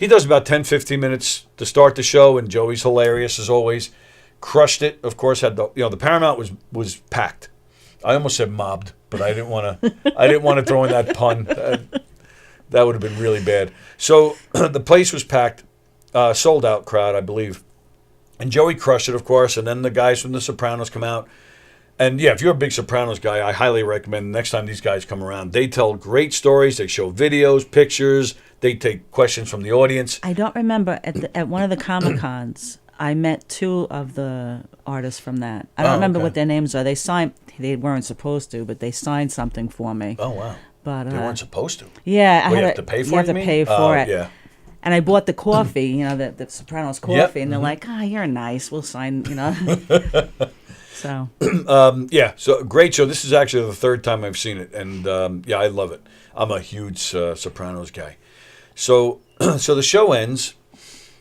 about 10, 15 minutes to start the show, and Joey's hilarious as always. Crushed it. Of course, had the Paramount was packed. I almost said mobbed, but I didn't want to throw in that pun. That would have been really bad. So the place was packed, sold out crowd, I believe. And Joey crushed it, of course. And then the guys from The Sopranos come out. And yeah, if you're a big Sopranos guy, I highly recommend next time these guys come around. They tell great stories. They show videos, pictures. They take questions from the audience. I don't remember at one of the Comic-Cons, I met two of the artists from that. I don't remember what their names are. They signed. They weren't supposed to, but they signed something for me. Oh wow! But they weren't supposed to. Yeah, you have to pay for it. You have to pay for it. Yeah. And I bought the coffee, the Sopranos coffee, and they're like, you're nice. We'll sign, So. So great show. This is actually the third time I've seen it, and I love it. I'm a huge Sopranos guy. So the show ends.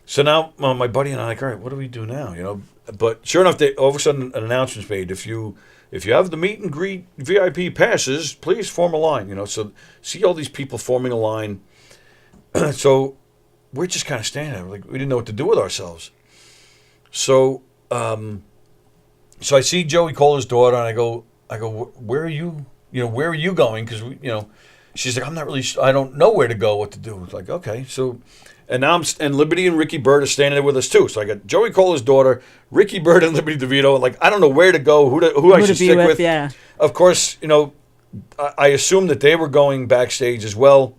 So now my buddy and I are like, all right, what do we do now? But sure enough, all of a sudden an announcement's made. If you have the meet and greet VIP passes, please form a line. So see all these people forming a line. So we're just kind of standing there, like we didn't know what to do with ourselves. So I see Joey Cola's daughter, and I go, where are you? Where are you going? Because she's like, I'm not really. I don't know where to go, what to do. It's like, okay, so. And now and Liberty and Ricky Bird are standing there with us too. So I got Joey Cola's daughter, Ricky Bird, and Liberty DeVito. Like I don't know where to go, who I should stick with. Yeah. Of course, I assumed that they were going backstage as well.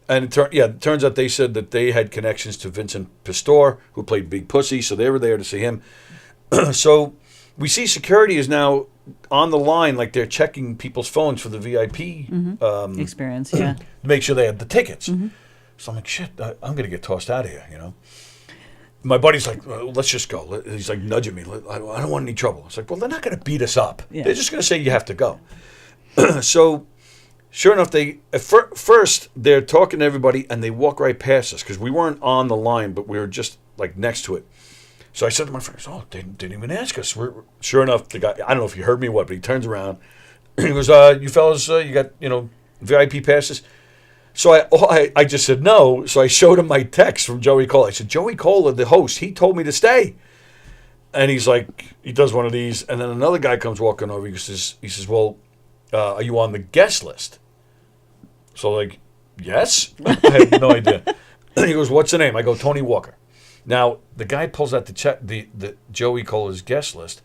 And it turns out they said that they had connections to Vincent Pastore, who played Big Pussy, so they were there to see him. So we see security is now on the line, like they're checking people's phones for the VIP experience, to make sure they had the tickets. Mm-hmm. So I'm like, shit, I'm going to get tossed out of here, My buddy's like, well, let's just go. He's like nudging me. I don't want any trouble. It's like, well, they're not going to beat us up. Yeah. They're just going to say you have to go. So sure enough, first they're talking to everybody, and they walk right past us because we weren't on the line, but we were just like next to it. So I said to my friends, they didn't even ask us. Sure enough, the guy, I don't know if he heard me or what, but he turns around. He goes, you fellas, you got, VIP passes? So I just said no. So I showed him my text from Joey Cola. I said, Joey Cola, the host, he told me to stay. And he's like, he does one of these. And then another guy comes walking over. He says, well, are you on the guest list? So like, yes? I had no idea. He goes, what's the name? I go, Tony Walker. Now, the guy pulls out the Joey Cola's guest list.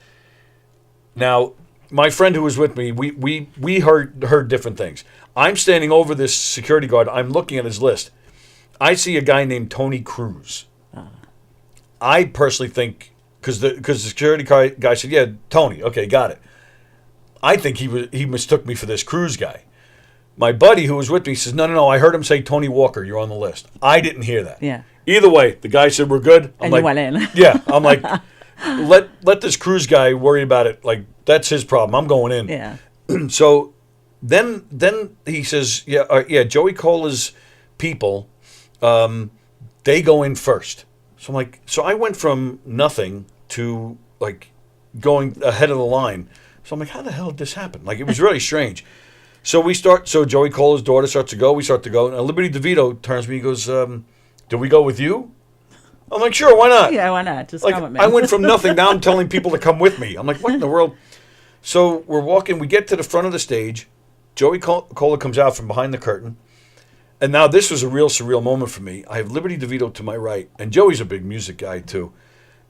Now, my friend who was with me, we heard different things. I'm standing over this security guard. I'm looking at his list. I see a guy named Tony Cruz. I personally think, because the security guy said, yeah, Tony, okay, got it. I think he mistook me for this Cruz guy. My buddy who was with me says, no, I heard him say Tony Walker, you're on the list. I didn't hear that. Yeah. Either way, the guy said, we're good. And you went in. Yeah, I'm like, let this Cruz guy worry about it. Like, that's his problem. I'm going in. Yeah. So then he says, Joey Cola's people, they go in first. So I'm like, so I went from nothing to like going ahead of the line. So I'm like, how the hell did this happen? Like, it was really strange. So Joey Cola's daughter starts to go. We start to go. And Liberty DeVito turns to me and goes, do we go with you? I'm like, sure, why not? Yeah, why not? Just like, come with me. I went from nothing. Now I'm telling people to come with me. I'm like, what in the world? So we're walking. We get to the front of the stage. Joey Cola comes out from behind the curtain. And now this was a real surreal moment for me. I have Liberty DeVito to my right. And Joey's a big music guy, too.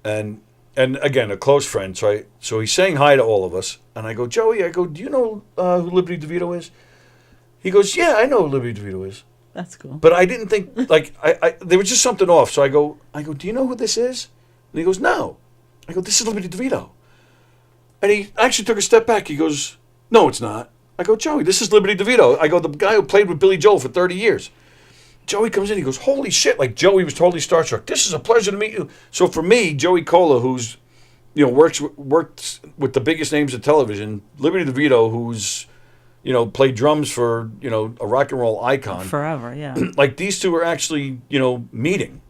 And again, a close friend. So he's saying hi to all of us. And I go, Joey, do you know who Liberty DeVito is? He goes, yeah, I know who Liberty DeVito is. That's cool. But I didn't think, like, there was just something off. So I go, do you know who this is? And he goes, no. I go, this is Liberty DeVito. And he actually took a step back. He goes, no, it's not. I go, Joey, this is Liberty DeVito. I go, the guy who played with Billy Joel for 30 years. Joey comes in. He goes, holy shit. Like, Joey was totally starstruck. This is a pleasure to meet you. So for me, Joey Cola, who's, works with the biggest names of television, Liberty DeVito, who's, played drums for, a rock and roll icon. Forever, yeah. Like, these two are actually, meeting.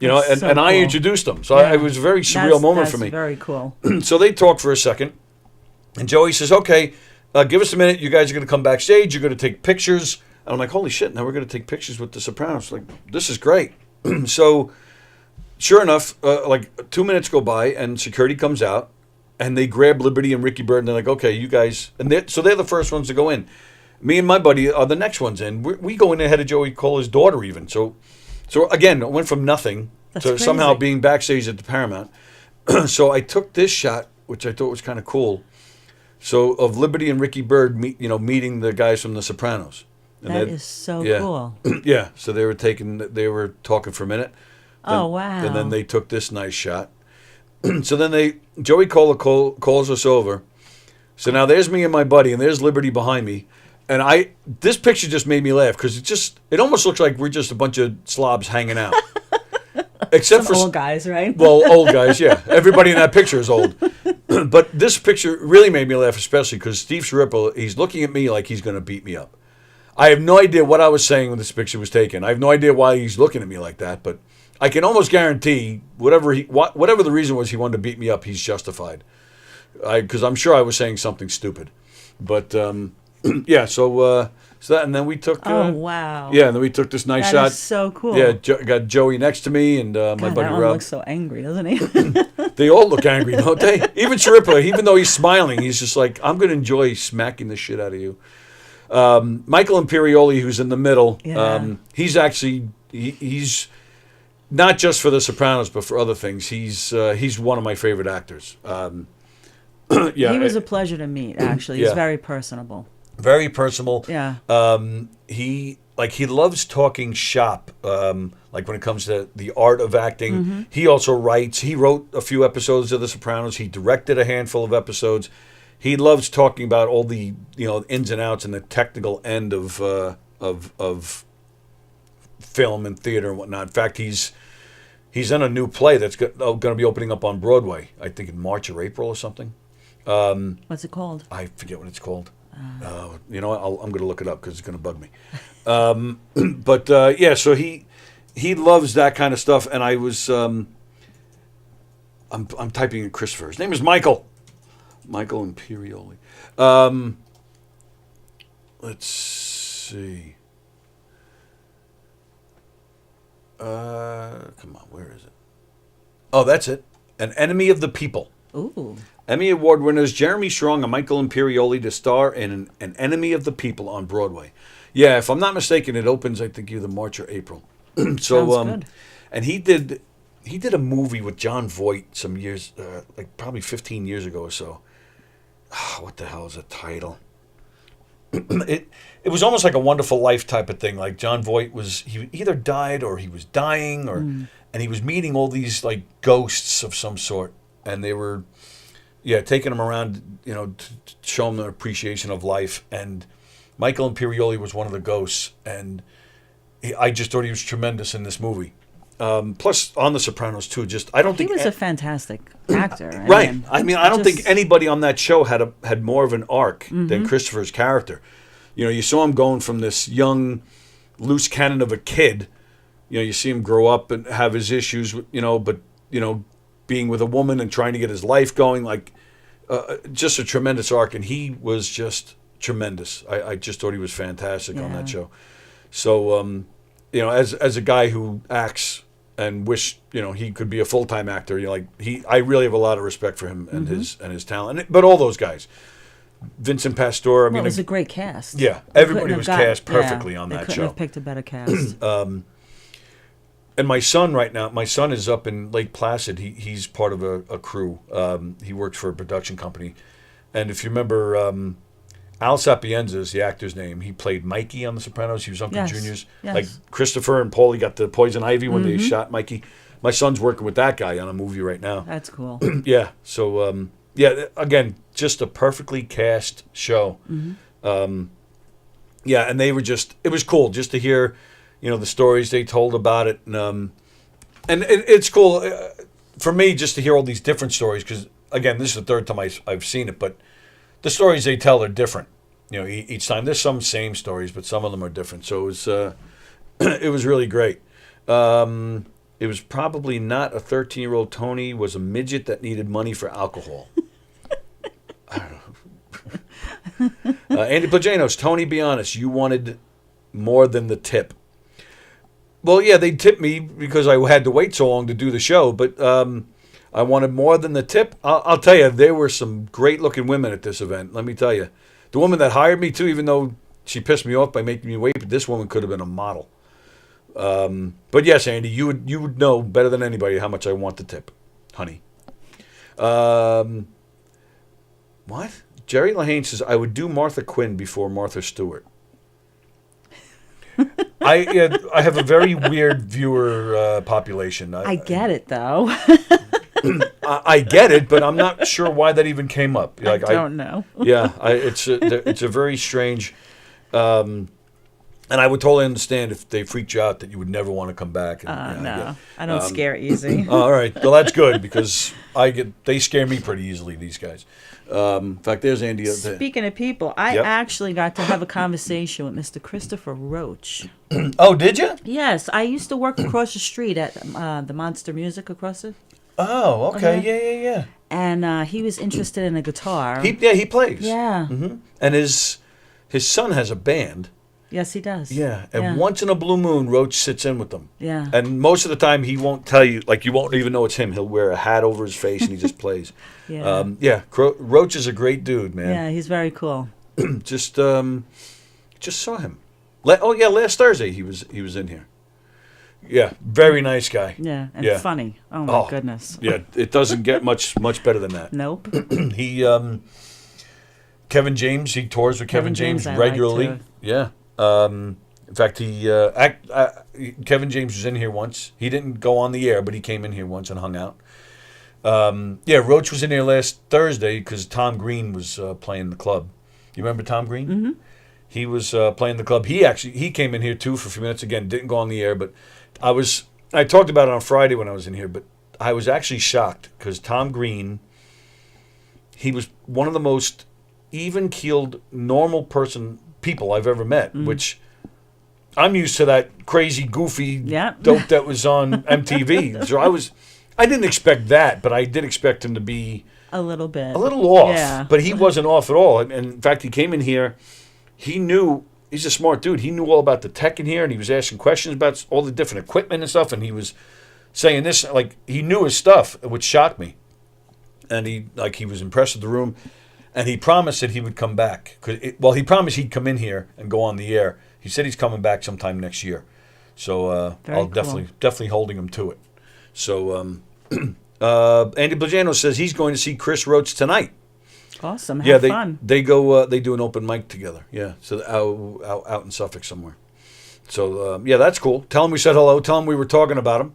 That's so and I cool. introduced them. So it was a very surreal moment for me. That's very cool. So they talk for a second. And Joey says, okay, give us a minute. You guys are going to come backstage. You're going to take pictures. And I'm like, holy shit, now we're going to take pictures with the Sopranos. Like, this is great. So, sure enough, 2 minutes go by, and security comes out. and they grab Liberty and Ricky Bird, and they're like, okay, you guys, and they're the first ones to go in. Me and my buddy are the next ones in. We go in ahead of Joey Cola's daughter even. So again, it went from nothing to somehow being backstage at the Paramount. So I took this shot, which I thought was kind of cool. So of Liberty and Ricky Bird, meeting the guys from The Sopranos. And that is so cool. Yeah. So they were talking for a minute. Oh wow! And then they took this nice shot. So then Joey Cola calls us over. So now there's me and my buddy, and there's Liberty behind me. And this picture just made me laugh because it almost looks like we're just a bunch of slobs hanging out. Except for old guys, right? Well, old guys, yeah. Everybody in that picture is old. But this picture really made me laugh, especially because Steve Sciarippa, he's looking at me like he's going to beat me up. I have no idea what I was saying when this picture was taken. I have no idea why he's looking at me like that, but I can almost guarantee whatever the reason was he wanted to beat me up, he's justified. Because I'm sure I was saying something stupid. But yeah, so that, and then we took. Oh wow! Yeah, and then we took this nice shot. That is so cool. Yeah, got Joey next to me, and my buddy that one Rob. looks so angry, doesn't he? They all look angry, don't they? Even Sciarippa, even though he's smiling, he's just like, I'm going to enjoy smacking the shit out of you. Michael Imperioli, who's in the middle, he's actually he's not just for The Sopranos, but for other things. He's one of my favorite actors. Yeah, he was a pleasure to meet. Actually, he's very personable. Very personable. Yeah. He loves talking shop. Like when it comes to the art of acting. Mm-hmm. He also writes. He wrote a few episodes of The Sopranos. He directed a handful of episodes. He loves talking about all the ins and outs and the technical end of film and theater and whatnot. In fact, he's in a new play that's going to be opening up on Broadway. I think in March or April or something. What's it called? I forget what it's called. You know what? I'm going to look it up because it's going to bug me. But yeah, so he loves that kind of stuff, and I was I'm typing in Christopher. His name is Michael Imperioli. Let's see. Come on, where is it? Oh, that's it. An Enemy of the People. Ooh. Emmy Award winners Jeremy Strong and Michael Imperioli to star in An Enemy of the People on Broadway. Yeah, if I'm not mistaken, it opens, I think, either March or April. So, Sounds good. And he did a movie with John Voight some years, like probably 15 years ago or so. What the hell is the title? It was almost like a Wonderful Life type of thing. Like John Voight he either died or he was dying, and he was meeting all these like ghosts of some sort, and they were. Yeah, taking them around, to show them their appreciation of life. And Michael Imperioli was one of the ghosts, and I just thought he was tremendous in this movie. Plus, on The Sopranos too. He was a fantastic actor, right? I don't think anybody on that show had more of an arc than Christopher's character. You saw him going from this young, loose cannon of a kid. You see him grow up and have his issues, but being with a woman and trying to get his life going, just a tremendous arc, and he was just tremendous. I just thought he was fantastic on that show. So, as a guy who acts and wish he could be a full-time actor, I really have a lot of respect for him and his talent. But all those guys, Vincent Pastore. It was a great cast. Yeah, everybody was cast perfectly on that show. They couldn't have picked a better cast. And my son is up in Lake Placid. He's part of a crew. He works for a production company. And if you remember, Al Sapienza is the actor's name. He played Mikey on The Sopranos. He was Uncle Junior's. Yes. Like Christopher and Paulie got the poison ivy when they shot Mikey. My son's working with that guy on a movie right now. That's cool. Yeah. So, again, just a perfectly cast show. Yeah, and they were it was cool just to hear the stories they told about it, and it's cool for me just to hear all these different stories because again, this is the third time I've seen it, but the stories they tell are different. Each time there's some same stories, but some of them are different. So it was it was really great. It was probably not a 13-year-old Tony was a midget that needed money for alcohol. I don't know. Andy Plajanos, Tony, be honest, you wanted more than the tip. Well, yeah, they tipped me because I had to wait so long to do the show, but I wanted more than the tip. I'll tell you, there were some great-looking women at this event. Let me tell you. The woman that hired me, too, even though she pissed me off by making me wait, but this woman could have been a model. But yes, Andy, you would know better than anybody how much I want the tip, honey. What? Jerry Lahane says, I would do Martha Quinn before Martha Stewart. I have a very weird viewer population. I get it, though. I get it, but I'm not sure why that even came up. Like, I don't know. Yeah, it's a very strange, and I would totally understand if they freaked you out that you would never want to come back. And, no, I don't scare easy. All right, well that's good because they scare me pretty easily. These guys. In fact, there's Andy. Speaking of people, I actually got to have a conversation with Mr. Christopher Roach. Oh, did you? Yes, I used to work across the street at the Monster Music across it. Oh, okay, yeah. And he was interested in a guitar. He plays. Yeah. Mm-hmm. And his son has a band. Yes, he does. Yeah, and once in a blue moon, Roach sits in with them. Yeah. And most of the time, he won't tell you, like you won't even know it's him. He'll wear a hat over his face and he just plays. Yeah. Roach is a great dude, man. Yeah, he's very cool. just saw him. Last Thursday he was in here. Yeah, very nice guy. Yeah, and funny. Oh my goodness. Yeah, it doesn't get much better than that. Nope. He Kevin James, he tours with Kevin James regularly. Like yeah. In fact, Kevin James was in here once. He didn't go on the air, but he came in here once and hung out. Roach was in here last Thursday because Tom Green was playing the club. You remember Tom Green? Mm-hmm. He was playing the club. He came in here too for a few minutes. Again, didn't go on the air, but I talked about it on Friday when I was in here, but I was actually shocked because Tom Green, he was one of the most even-keeled, normal people I've ever met, which I'm used to that crazy, goofy dope that was on MTV. So I didn't expect that, but I did expect him to be a little off. Yeah. But he wasn't off at all. And in fact, he came in here. He's a smart dude. He knew all about the tech in here, and he was asking questions about all the different equipment and stuff. And he was saying this, like he knew his stuff, which shocked me. And he was impressed with the room. And he promised that he would come back. He promised he'd come in here and go on the air. He said he's coming back sometime next year. So I'll definitely holding him to it. So Andy Blagano says he's going to see Chris Roach tonight. Awesome. Have fun. They go. They do an open mic together. Yeah. So out in Suffolk somewhere. So that's cool. Tell him we said hello. Tell him we were talking about him.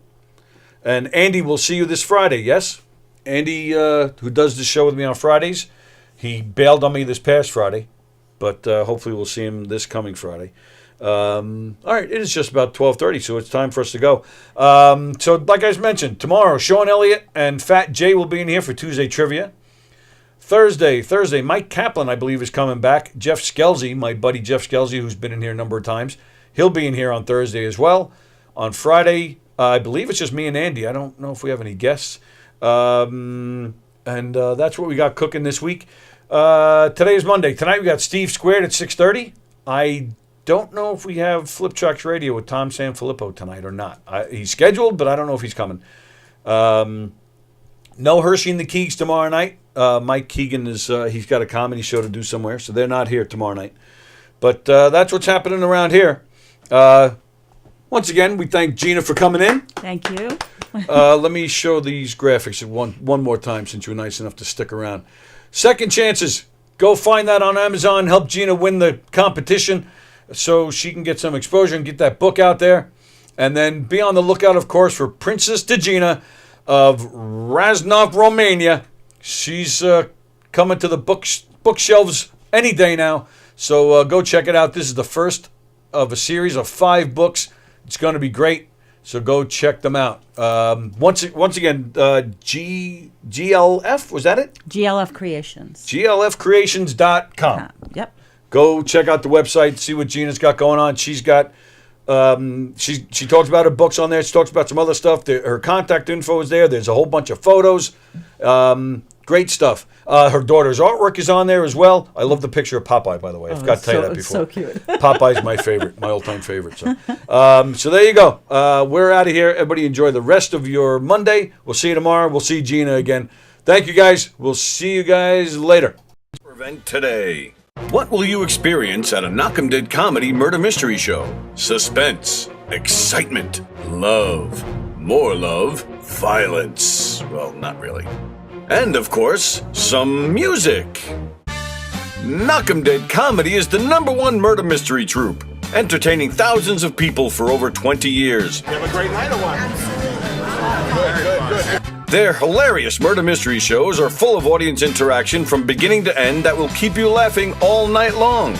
And Andy, we'll see you this Friday. Yes. Andy, who does the show with me on Fridays. He bailed on me this past Friday, but hopefully we'll see him this coming Friday. All right, it is just about 12:30, so it's time for us to go. So like I mentioned, tomorrow, Sean Elliott and Fat Jay will be in here for Tuesday Trivia. Thursday, Mike Kaplan, I believe, is coming back. Jeff Skelsey, my buddy Jeff Skelsey, who's been in here a number of times, he'll be in here on Thursday as well. On Friday, I believe it's just me and Andy. I don't know if we have any guests. And that's what we got cooking this week. Today is Monday. Tonight we got Steve Squared at 6:30. I don't know if we have Flip Trucks Radio with Tom Sanfilippo tonight or not. He's scheduled, but I don't know if he's coming. No Hershey and the Keegs tomorrow night. Mike Keegan he's got a comedy show to do somewhere, so they're not here tomorrow night. But that's what's happening around here. Once again, we thank Gina for coming in. Thank you. Let me show these graphics one more time since you were nice enough to stick around. Second Chances. Go find that on Amazon. Help Gina win the competition so she can get some exposure and get that book out there. And then be on the lookout, of course, for Princess Djina of Raznov, Romania. She's coming to the bookshelves any day now. So go check it out. This is the first of a series of 5 books. It's going to be great. So go check them out. Once again, GLF, was that it? GLF Creations. GLFcreations.com. Yep. Go check out the website, see what Gina's got going on. She's got, she talks about her books on there. She talks about some other stuff. Her contact info is there. There's a whole bunch of photos. Great stuff. Her daughter's artwork is on there as well. I love the picture of Popeye, by the way. I forgot to tell you that before. So cute. Popeye's my favorite, my all-time favorite. So there you go. We're out of here. Everybody enjoy the rest of your Monday. We'll see you tomorrow. We'll see Gina again. Thank you, guys. We'll see you guys later. Event today. What will you experience at a Knockem Did Comedy Murder Mystery Show? Suspense, excitement, love, more love, violence. Well, not really. And, of course, some music. Knockem Did Comedy is the #1 murder mystery troupe, entertaining thousands of people for over 20 years. You have a great night or what? Good. Their hilarious murder mystery shows are full of audience interaction from beginning to end that will keep you laughing all night long.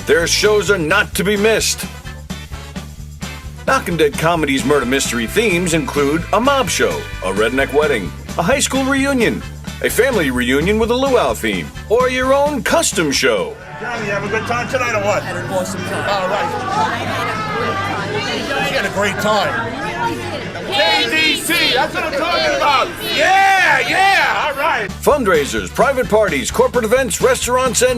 Their shows are not to be missed. Knockem Did Comedy's murder mystery themes include a mob show, a redneck wedding, a high school reunion, a family reunion with a luau theme, or your own custom show. Johnny, you have a good time tonight or what? Had an awesome time. All right. You had a great time. KDC, that's what I'm talking about. Yeah, all right. Fundraisers, private parties, corporate events, restaurants, and